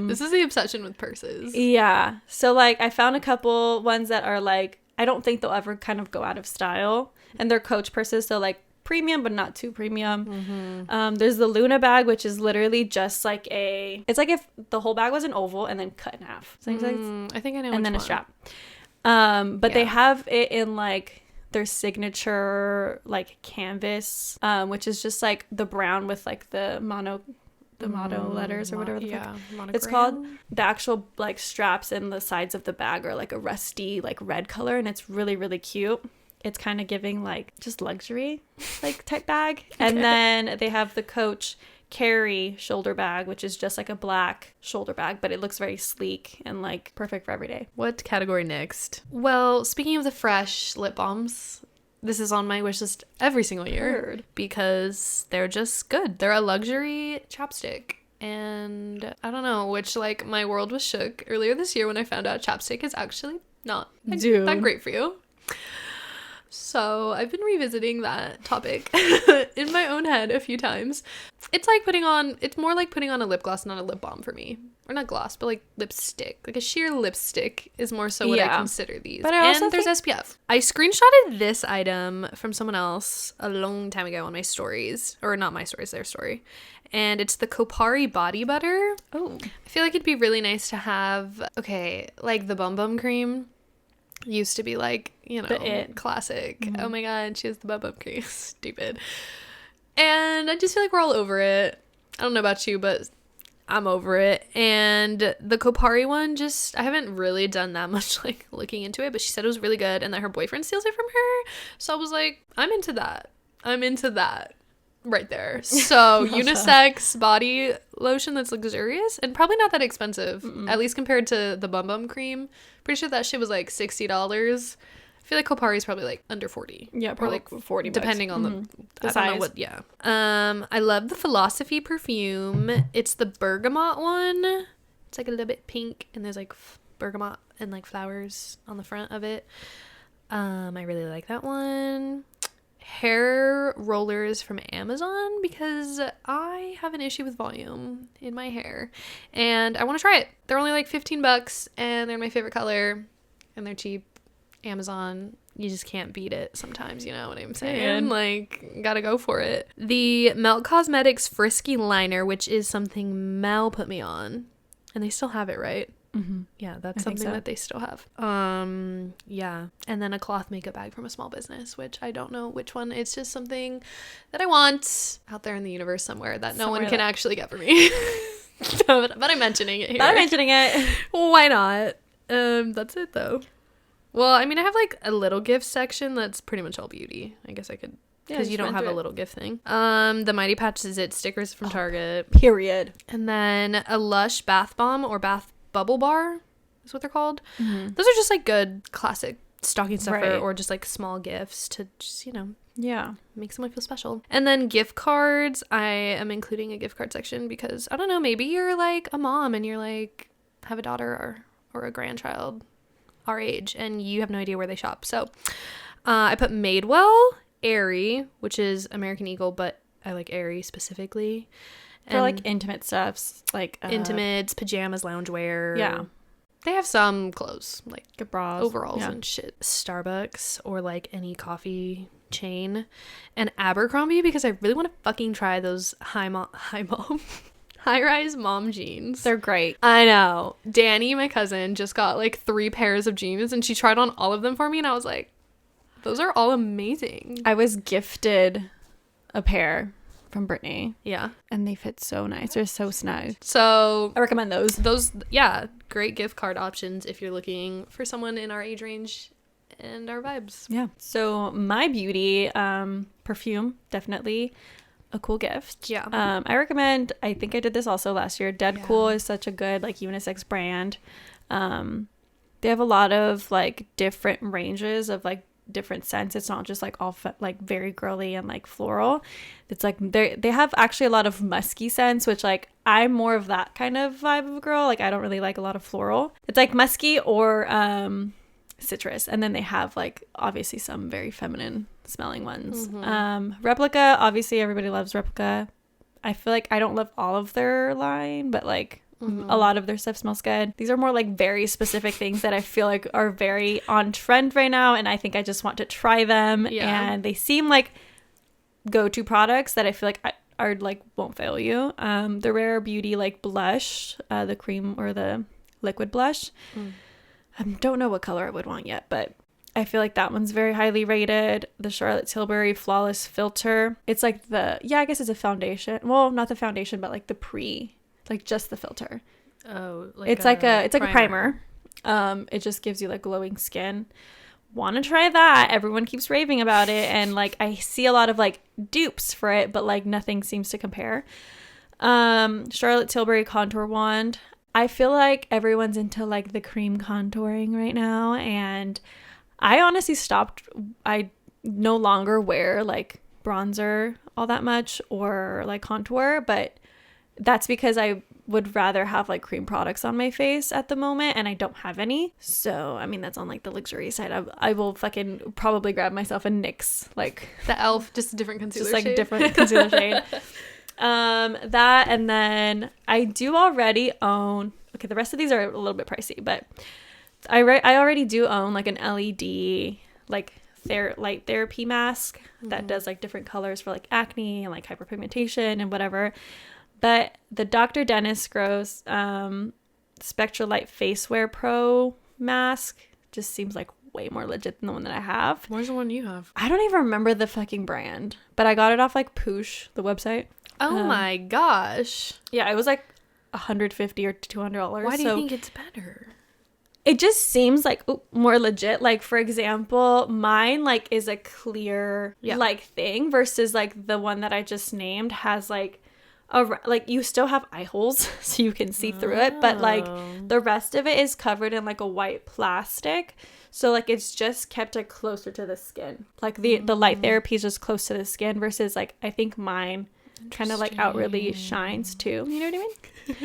This is the obsession with purses. Yeah. So, like, I found a couple ones that are, like, I don't think they'll ever kind of go out of style. And they're Coach purses, so, like, premium, but not too premium. Mm-hmm. There's the Luna bag, which is literally just, like, it's like if the whole bag was an oval and then cut in half. I think I know. And then a strap. But they have it in, like, their signature like canvas, which is just like the brown with like the motto letters or whatever the fuck it's called. The actual like straps and the sides of the bag are like a rusty like red color, and it's really really cute. It's kind of giving like just luxury like type bag. Okay. And then they have the Coach Carry shoulder bag, which is just like a black shoulder bag, but it looks very sleek and like perfect for every day. What category next? Well, speaking of the fresh lip balms, this is on my wish list every single year because they're just good. They're a luxury chapstick. And I don't know, which like my world was shook earlier this year when I found out chapstick is actually not that great for you. So I've been revisiting that topic in my own head a few times. It's more like putting on a lip gloss, not a lip balm for me. Or not gloss, but like lipstick. Like a sheer lipstick is more so what I consider these. But there's SPF. I screenshotted this item from someone else a long time ago on my stories. Or not my stories, their story. And it's the Kopari body butter. Oh. I feel like it'd be really nice to have, like the Bum Bum cream. Used to be like, you know, classic. Mm-hmm. Oh my god, she has the bub cream. Stupid. And I just feel like we're all over it. I don't know about you, but I'm over it. And the Kopari one, just, I haven't really done that much like looking into it, but she said it was really good and that her boyfriend steals it from her. So I was like, I'm into that right there. So unisex body lotion that's luxurious and probably not that expensive. At least compared to the Bum Bum cream. Pretty sure that shit was like $60. I feel like Kopari is probably like under 40. Yeah, probably like 40 bucks. Depending on the size. I don't know what, yeah. I love the Philosophy perfume. It's the bergamot one. It's like a little bit pink and there's like bergamot and like flowers on the front of it. I really like that one. Hair rollers from Amazon because I have an issue with volume in my hair and I want to try it. They're only like $15 and they're my favorite color and they're cheap. Amazon, you just can't beat it sometimes, you know what I'm saying? Like, gotta go for it. The Melt Cosmetics Frisky Liner, which is something Mel put me on. And they still have it, right? Mm-hmm. Yeah, that's something that they still have. Yeah. And then a cloth makeup bag from a small business, which I don't know which one. It's just something that I want out there in the universe somewhere that no one can actually get for me. But I'm mentioning it here. Why not? That's it, though. Well, I mean, I have like a little gift section that's pretty much all beauty. I guess I could, because you don't have a little gift thing. The Mighty Patch Zit stickers from Target. Period. And then a Lush bath bomb or bath bubble bar is what they're called. Those are just like good classic stocking stuffer or just like small gifts to just, you know, make someone feel special. And then gift cards. I am including a gift card section because I don't know, maybe you're like a mom and you're like have a daughter or a grandchild our age and you have no idea where they shop. So I put Madewell, Aerie, which is American Eagle, but I like Aerie specifically. For like intimate stuffs, like intimates, pajamas, loungewear. Yeah. They have some clothes, like bras, overalls and shit. Starbucks or like any coffee chain. And Abercrombie because I really want to fucking try those high-rise mom jeans. They're great. I know. Danny, my cousin, just got like 3 pairs of jeans and she tried on all of them for me and I was like, those are all amazing. I was gifted a pair from Brittany. Yeah. And they fit so nice. They're so snug. So I recommend those. Yeah, great gift card options if you're looking for someone in our age range and our vibes. Yeah. So my beauty, perfume, definitely a cool gift. Yeah. I recommend, I think I did this also last year. Dead Cool is such a good like unisex brand. They have a lot of like different ranges of like different scents. It's not just like all like very girly and like floral. It's like they have actually a lot of musky scents, which like I'm more of that kind of vibe of a girl. Like I don't really like a lot of floral. It's like musky or citrus, and then they have like obviously some very feminine smelling ones. Replica, obviously everybody loves Replica. I feel like I don't love all of their line, but like a lot of their stuff smells good. These are more like very specific things that I feel like are very on trend right now, and I think I just want to try them. And they seem like go-to products that I feel like are like won't fail you. The Rare Beauty like blush, the cream or the liquid blush. I don't know what color I would want yet, but I feel like that one's very highly rated. The Charlotte Tilbury Flawless Filter. It's like I guess it's a foundation. Well, not the foundation, but like like just the filter. Oh, like it's like a primer. It just gives you like glowing skin. Want to try that? Everyone keeps raving about it, and like I see a lot of like dupes for it, but like nothing seems to compare. Charlotte Tilbury Contour Wand. I feel like everyone's into like the cream contouring right now, and I honestly stopped. I no longer wear like bronzer all that much or like contour, but that's because I would rather have like cream products on my face at the moment, and I don't have any. So I mean, that's on like the luxury side. I will fucking probably grab myself a NYX, like the Elf, just a different concealer shade. Just like different concealer shade. That, and then I do already own, okay, the rest of these are a little bit pricey, but I already do own like an LED like light therapy mask that does like different colors for like acne and like hyperpigmentation and whatever. But the Dr. Dennis Gross Spectra Light Face Wear Pro mask just seems like way more legit than the one that I have. Where's the one you have? I don't even remember the fucking brand, but I got it off like Poosh, the website. Oh my gosh. Yeah, it was like $150 or $200. Why do you think it's better? It just seems like more legit. Like, for example, mine like is a clear like thing versus like the one that I just named has like like you still have eye holes so you can see through it, but like the rest of it is covered in like a white plastic, so like it's just kept it closer to the skin. Like the light therapy is just close to the skin versus like I think mine kind of like outwardly shines too, you know what I mean?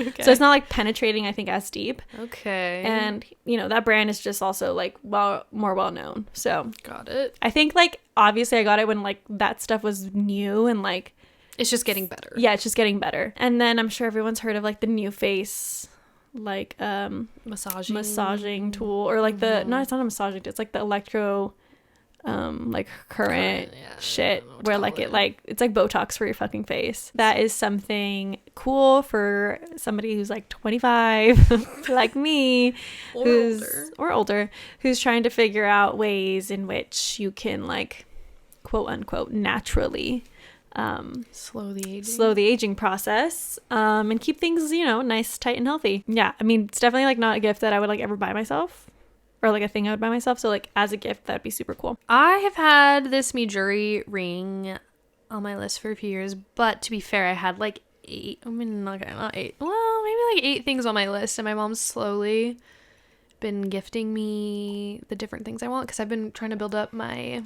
Okay. So it's not like penetrating I think as deep. Okay. And you know that brand is just also like more well known, so got it. I think like obviously I got it when like that stuff was new and like it's just getting better. Yeah, it's just getting better. And then I'm sure everyone's heard of like the new face like massaging tool, or like the no, it's not a massaging tool, it's like the electro like current shit where like it's like Botox for your fucking face. That is something cool for somebody who's like 25 like me, or older, who's trying to figure out ways in which you can like quote unquote naturally slow the aging process and keep things, you know, nice, tight, and healthy. Yeah, I mean, it's definitely like not a gift that I would like ever buy myself, or like a thing I would buy myself, so like as a gift that'd be super cool. I have had this Mijuri ring on my list for a few years, but to be fair, I had like 8, I mean not 8, well maybe like 8 things on my list, and my mom's slowly been gifting me the different things I want because I've been trying to build up my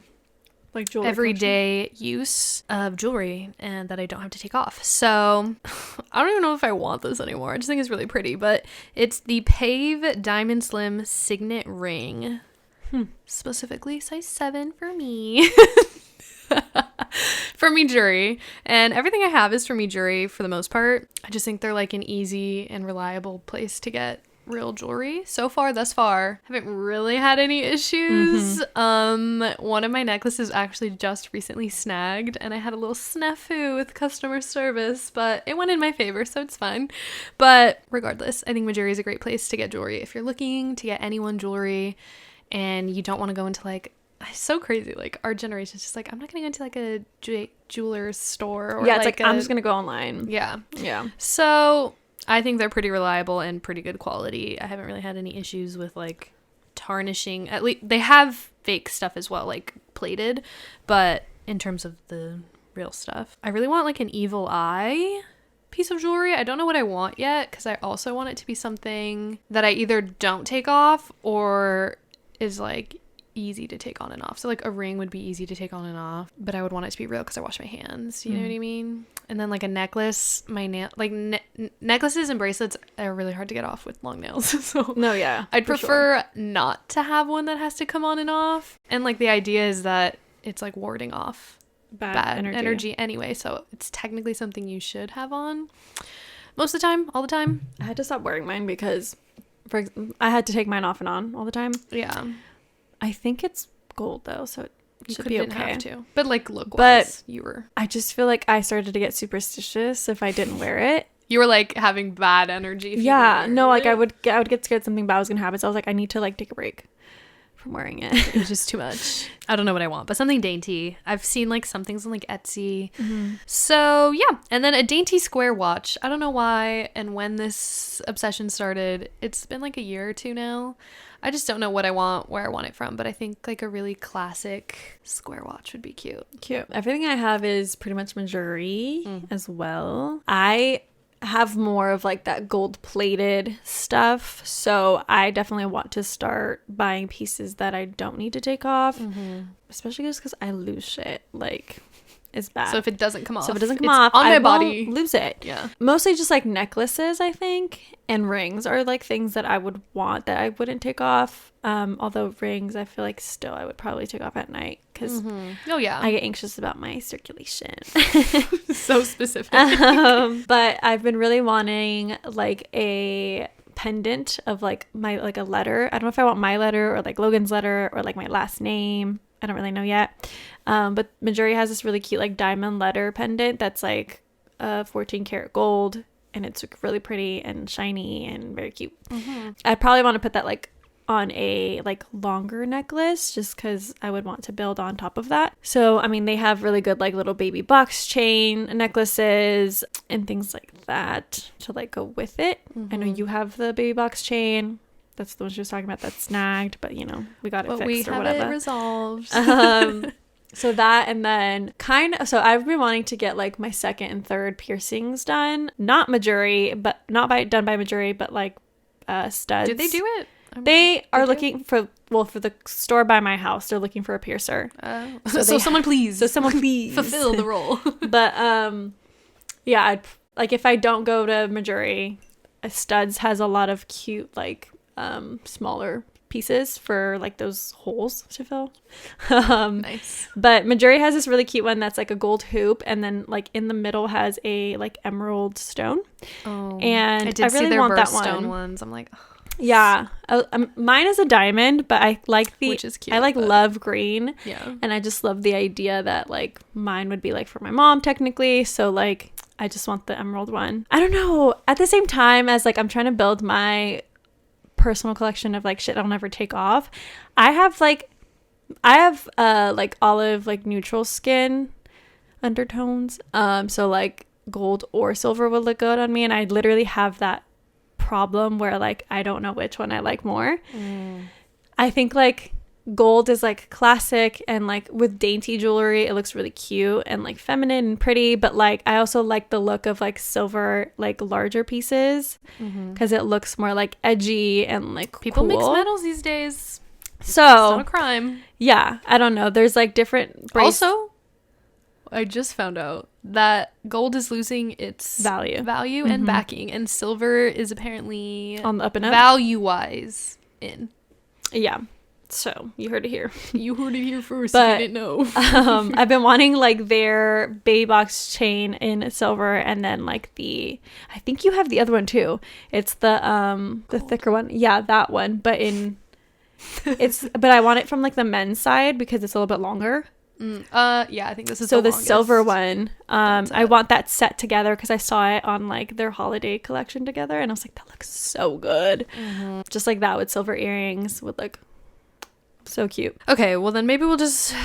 like jewelry everyday collection. Use of jewelry and that I don't have to take off. So I don't even know if I want this anymore. I just think it's really pretty, but it's the Pave Diamond Slim Signet Ring. Specifically size 7 for me. For Mijuri, and everything I have is for Mijuri for the most part. I just think they're like an easy and reliable place to get real jewelry thus far. Haven't really had any issues. One of my necklaces actually just recently snagged, and I had a little snafu with customer service, but it went in my favor, so it's fine. But regardless, I think Mijuri is a great place to get jewelry if you're looking to get anyone jewelry and you don't want to go into like, it's so crazy, like our generation's just like, I'm not gonna go into like a jeweler's store, or it's like I'm just gonna go online. Yeah So I think they're pretty reliable and pretty good quality. I haven't really had any issues with like tarnishing. At least they have fake stuff as well, like plated, but in terms of the real stuff, I really want like an evil eye piece of jewelry. I don't know what I want yet because I also want it to be something that I either don't take off or is like easy to take on and off. So like a ring would be easy to take on and off, but I would want it to be real because I wash my hands, you know what I mean? And then like a necklace, necklaces and bracelets are really hard to get off with long nails. So no, yeah, I'd prefer not to have one that has to come on and off. And like the idea is that it's like warding off bad energy anyway, so it's technically something you should have on most of the time, all the time. I had to stop wearing mine because I had to take mine off and on all the time. Yeah, I think it's gold though, so it should be okay. Have to. But like look wise, I just feel like I started to get superstitious if I didn't wear it. You were like having bad energy. Yeah, no, like I would get scared something bad was gonna happen, so I was like, I need to like take a break from wearing it. It was just too much. I don't know what I want, but something dainty. I've seen like some things on like Etsy. So yeah, and then a dainty square watch. I don't know why and when this obsession started. It's been like a year or two now. I just don't know what I want, where I want it from, but I think like a really classic square watch would be cute. Everything I have is pretty much Mijuri as well. I have more of like that gold plated stuff, so I definitely want to start buying pieces that I don't need to take off, especially just because I lose shit. Like, it's bad. So if it doesn't come off on my body, lose it. Yeah, mostly just like necklaces, I think, and rings are like things that I would want that I wouldn't take off. Although rings, I feel like still I would probably take off at night because I get anxious about my circulation. So specific. But I've been really wanting like a pendant of like my like a letter. I don't know if I want my letter or like Logan's letter or like my last name. I don't really know yet. But Mijuri has this really cute like diamond letter pendant that's like 14 karat gold, and it's really pretty and shiny and very cute. I'd probably want to put that like on a like longer necklace just because I would want to build on top of that. So I mean, they have really good like little baby box chain necklaces and things like that to like go with it. I know you have the baby box chain. That's the one she was talking about that snagged, but you know, we got it fixed or whatever. We have it resolved. So that, and then so I've been wanting to get like my second and third piercings done. Not Majuri, but done by Majuri, but like studs. Did they do it? They are looking for the store by my house. They're looking for a piercer. So someone please. So someone please fulfill the role. But yeah, I'd like if I don't go to Majuri, Studs has a lot of cute like smaller pieces for like those holes to fill. Nice. But Majuri has this really cute one that's like a gold hoop, and then like in the middle has a like emerald stone. Oh, and I did really see their want that birthstone one. ones. I'm like, oh, yeah, mine is a diamond, but I like which is cute. I like love green. Yeah, and I just love the idea that like mine would be like for my mom technically. So like I just want the emerald one. I don't know. At the same time as like I'm trying to build my personal collection of like shit I'll never take off, I have like olive like neutral skin undertones, so like gold or silver would look good on me, and I literally have that problem where like I don't know which one I like more. I think like gold is like classic, and like with dainty jewelry it looks really cute and like feminine and pretty, but like I also like the look of like silver like larger pieces because it looks more like edgy and like people cool. mix metals these days, so it's not a crime. Yeah, I don't know, there's like different also I just found out that gold is losing its value and backing, and silver is apparently on the up and up value wise in. Yeah. So you heard it here. You heard it here first. But, if you didn't know. I've been wanting like their baby box chain in silver, and then like I think you have the other one too. It's the thicker one. Yeah, that one. But but I want it from like the men's side because it's a little bit longer. Yeah, I think this is so the silver one. I want that set together because I saw it on like their holiday collection together, and I was like, that looks so good. Just like that with silver earrings with like. So cute. Okay, well then maybe we'll just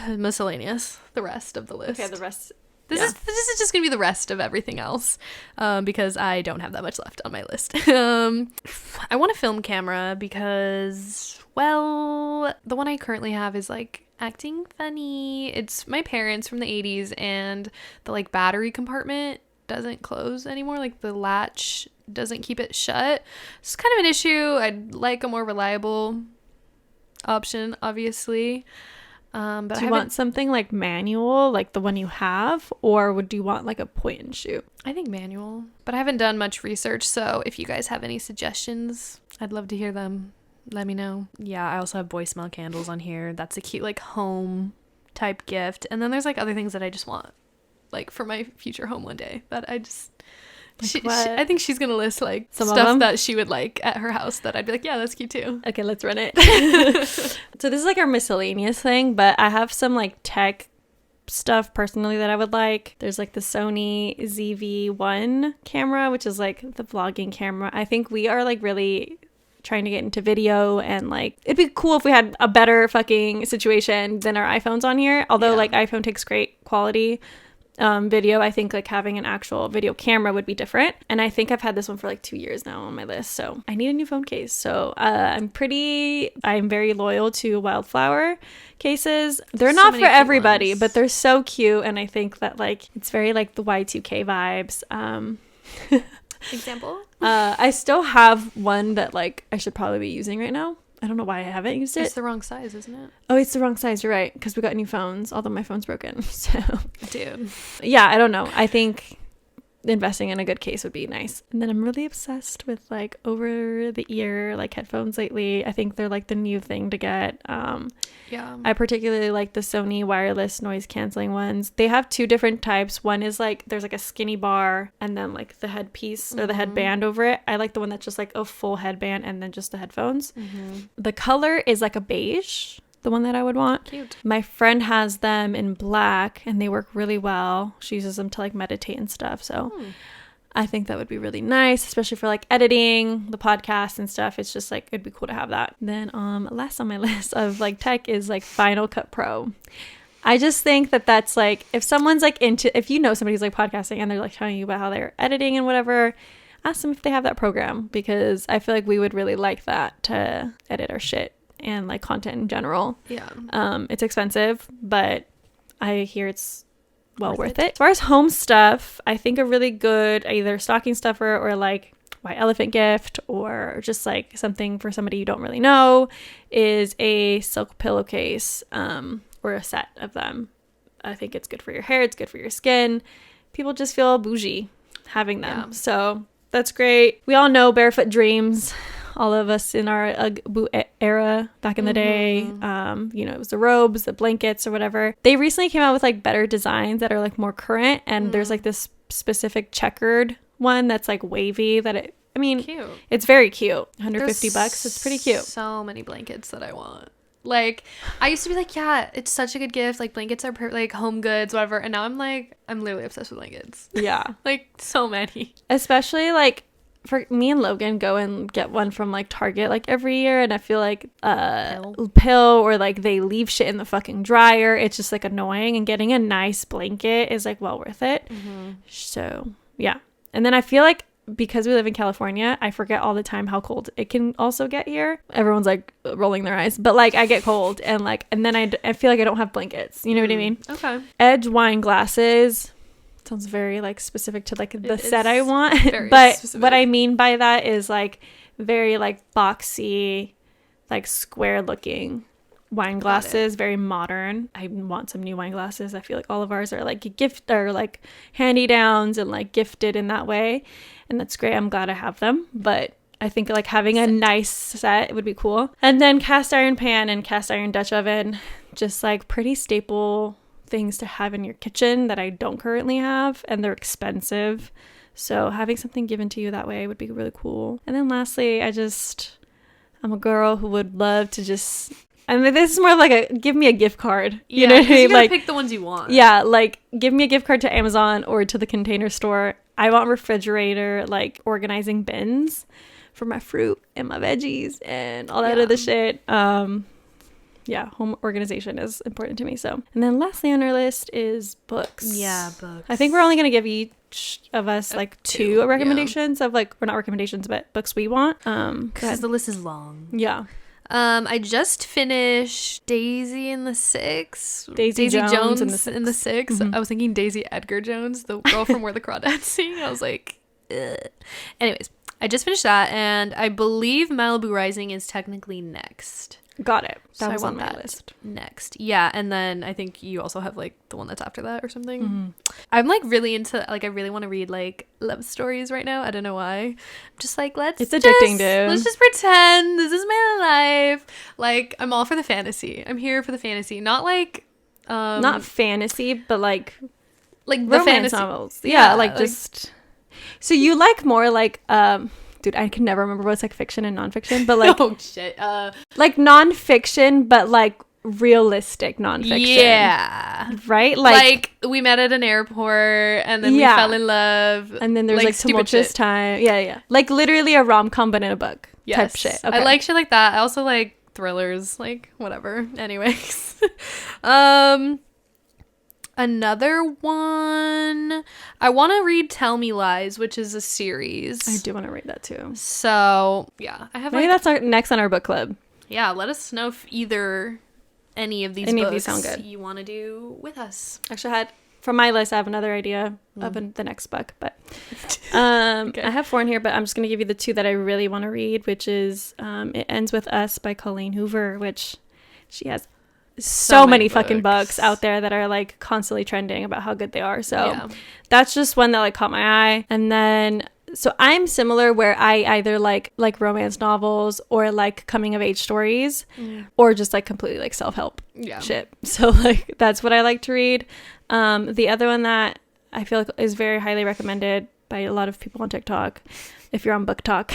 miscellaneous the rest of the list. Okay, the rest. This is just gonna be the rest of everything else, because I don't have that much left on my list. I want a film camera because, well, the one I currently have is like acting funny. It's my parents from the 80s, and the like battery compartment doesn't close anymore. Like the latch doesn't keep it shut. It's kind of an issue. I'd like a more reliable option, obviously. But do you want something like manual, like the one you have, or would you want like a point and shoot? I think manual, but I haven't done much research, so if you guys have any suggestions, I'd love to hear them. Let me know. Yeah, I also have voicemail candles on here. That's a cute like home type gift, and then there's like other things that I just want like for my future home one day that I just I think she's gonna list like some stuff that she would like at her house that I'd be like, yeah, that's cute too. Okay, let's run it. So this is like our miscellaneous thing, but I have some like tech stuff personally that I would like. There's like the Sony ZV-1 camera, which is like the vlogging camera. I think we are like really trying to get into video, and like it'd be cool if we had a better fucking situation than our iPhones on here, although like iPhone takes great quality video. I think like having an actual video camera would be different, and I think I've had this one for like 2 years now on my list, so I need a new phone case. So I'm very loyal to Wildflower cases. They're not for everybody, but they're so cute, and I think that like it's very like the Y2K vibes. Example? I still have one that like I should probably be using right now. I don't know why I haven't used it. It's the wrong size, isn't it? Oh, it's the wrong size. You're right. Because we got new phones, although my phone's broken. So, dude. Yeah, I don't know. I think investing in a good case would be nice. And then I'm really obsessed with like over the ear like headphones lately. I think they're like the new thing to get. Yeah. I particularly like the Sony wireless noise canceling ones. They have two different types. One is like there's like a skinny bar and then like the headpiece or the headband over it. I like the one that's just like a full headband and then just the headphones. The color is like a beige, the one that I would want. Cute. My friend has them in black and they work really well. She uses them to like meditate and stuff. So I think that would be really nice, especially for like editing the podcast and stuff. It's just like, it'd be cool to have that. Then last on my list of like tech is like Final Cut Pro. I just think that that's like, if someone's like if you know somebody's like podcasting and they're like telling you about how they're editing and whatever, ask them if they have that program, because I feel like we would really like that to edit our shit and like content in general. Yeah. It's expensive, but I hear it's well worth it. As far as home stuff, I think a really good either stocking stuffer or like white elephant gift, or just like something for somebody you don't really know, is a silk pillowcase, or a set of them. I think it's good for your hair, it's good for your skin. People just feel bougie having them. Yeah. So that's great. We all know Barefoot Dreams. All of us in our Ugg boot era back in the day, it was the robes, the blankets, or whatever. They recently came out with like better designs that are like more current, and there's like this specific checkered one that's like wavy cute. It's very cute. $150. It's pretty cute. So many blankets that I want. Like, I used to be like, yeah, it's such a good gift. Like, blankets are like home goods, whatever. And now I'm like, I'm literally obsessed with blankets. Yeah. Like, so many. Especially like, for me and Logan go and get one from like Target like every year, and I feel like pill or like they leave shit in the fucking dryer. It's just like annoying, and getting a nice blanket is like well worth it. So yeah. And then I feel like because we live in California, I forget all the time how cold it can also get here. Everyone's like rolling their eyes, but like I get cold, and then I feel like I don't have blankets, you know what I mean? Okay. Edge wine glasses. Sounds very like specific to like the set I want. But specific. What I mean by that is like very like boxy, like square looking wine glasses, very modern. I want some new wine glasses. I feel like all of ours are like like handy downs and like gifted in that way, and that's great. I'm glad I have them, but I think like having a nice set would be cool. And then cast iron pan and cast iron Dutch oven, just like pretty staple things to have in your kitchen that I don't currently have, and they're expensive, so having something given to you that way would be really cool. And then lastly, I'm a girl who would love to just, I mean, this is more like a give me a gift card, you know what I mean? You gotta like pick the ones you want. Yeah, like give me a gift card to Amazon or to the Container Store. I want refrigerator like organizing bins for my fruit and my veggies and all that other shit. Yeah, home organization is important to me. So, and then lastly on our list is books. Yeah, books. I think we're only going to give each of us like two recommendations of like, or not recommendations, but books we want. Because the list is long. Yeah. I just finished Daisy in the Six. Daisy Jones in the Six. I was thinking Daisy Edgar Jones, the girl from Where the Crawdads Sing. I was like, ugh. Anyways, I just finished that, and I believe Malibu Rising is technically next. Got it. That was on my list. Next. Yeah, and then I think you also have like the one that's after that or something. I'm like really into, like, I really want to read like love stories right now. I don't know why. I'm just like, it's addicting, dude. Let's just pretend this is my life. Like, I'm all for the fantasy. I'm here for the fantasy. Not like not fantasy, but like the romance fantasy novels. Yeah, like just so you like more like dude, I can never remember what's like fiction and nonfiction, but like oh shit, like nonfiction, but like realistic nonfiction. Yeah, right. Like we met at an airport, and then we fell in love, and then there's like tumultuous time. Yeah. Like literally a rom-com, but in a book type shit. Okay. I like shit like that. I also like thrillers, like whatever. Anyways, another one, I want to read Tell Me Lies, which is a series. I do want to read that too. So yeah, I have maybe that's our next on our book club. Yeah, let us know if any of these books sound good. You want to do with us. Actually, from my list, I have another idea of the next book, but okay. I have 4 in here, but I'm just going to give you the 2 that I really want to read, which is It Ends With Us by Colleen Hoover, which she has so many fucking books out there that are like constantly trending about how good they are. So that's just one that like caught my eye. And then so I'm similar where I either like romance novels or like coming of age stories or just like completely like self-help shit. So like that's what I like to read. The other one that I feel like is very highly recommended by a lot of people on TikTok, if you're on Book Talk,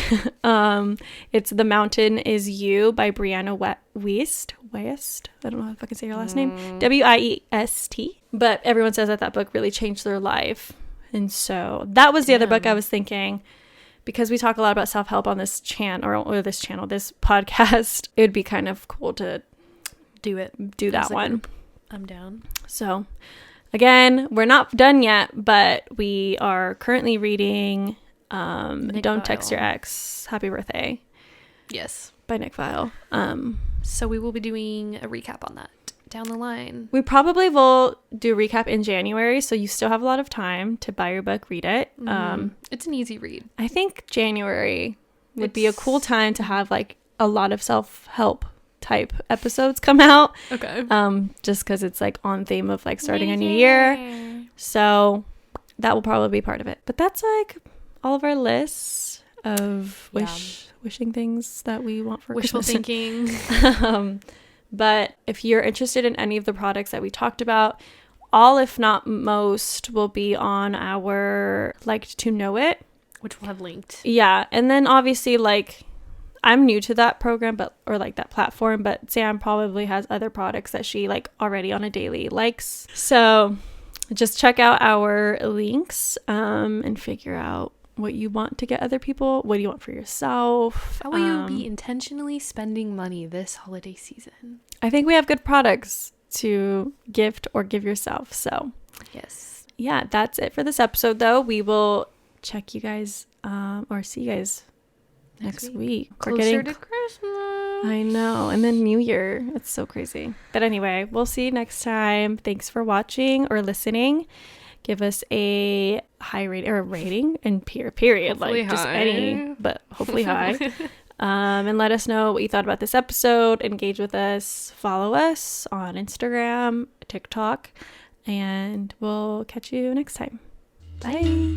it's The Mountain Is You by Brianna Wiest. I don't know if I can say her last name. Wiest. But everyone says that book really changed their life. And so that was the other book I was thinking, because we talk a lot about self-help on this this podcast. It would be kind of cool to do that one. I'm down. So again, we're not done yet, but we are currently reading Don't Text Your Ex, Happy Birthday. Yes. By Nick Viall. So we will be doing a recap on that down the line. We probably will do a recap in January, so you still have a lot of time to buy your book, read it. It's an easy read. I think January would be a cool time to have like a lot of self-help type episodes come out. Okay. Just because it's like on theme of like starting a new year. So that will probably be part of it. But that's like all of our lists of wishing things that we want for wishful Christmas. Thinking. But if you're interested in any of the products that we talked about, all, if not most, will be on our Like to Know It, which we'll have linked. Yeah. And then obviously, like, I'm new to that program, or like that platform, but Sam probably has other products that she like already on a daily likes. So just check out our links and figure out what you want to get other people. What do you want for yourself? How will you be intentionally spending money this holiday season? I think we have good products to gift or give yourself. So yes. Yeah, that's it for this episode, though. We will check you guys or see you guys next week. Closer to Christmas. I know. And then New Year. It's so crazy. But anyway, we'll see you next time. Thanks for watching or listening. Give us a high rating or a rating and period. Hopefully like just high. Any, but hopefully high. And let us know what you thought about this episode. Engage with us. Follow us on Instagram, TikTok, and we'll catch you next time. Bye.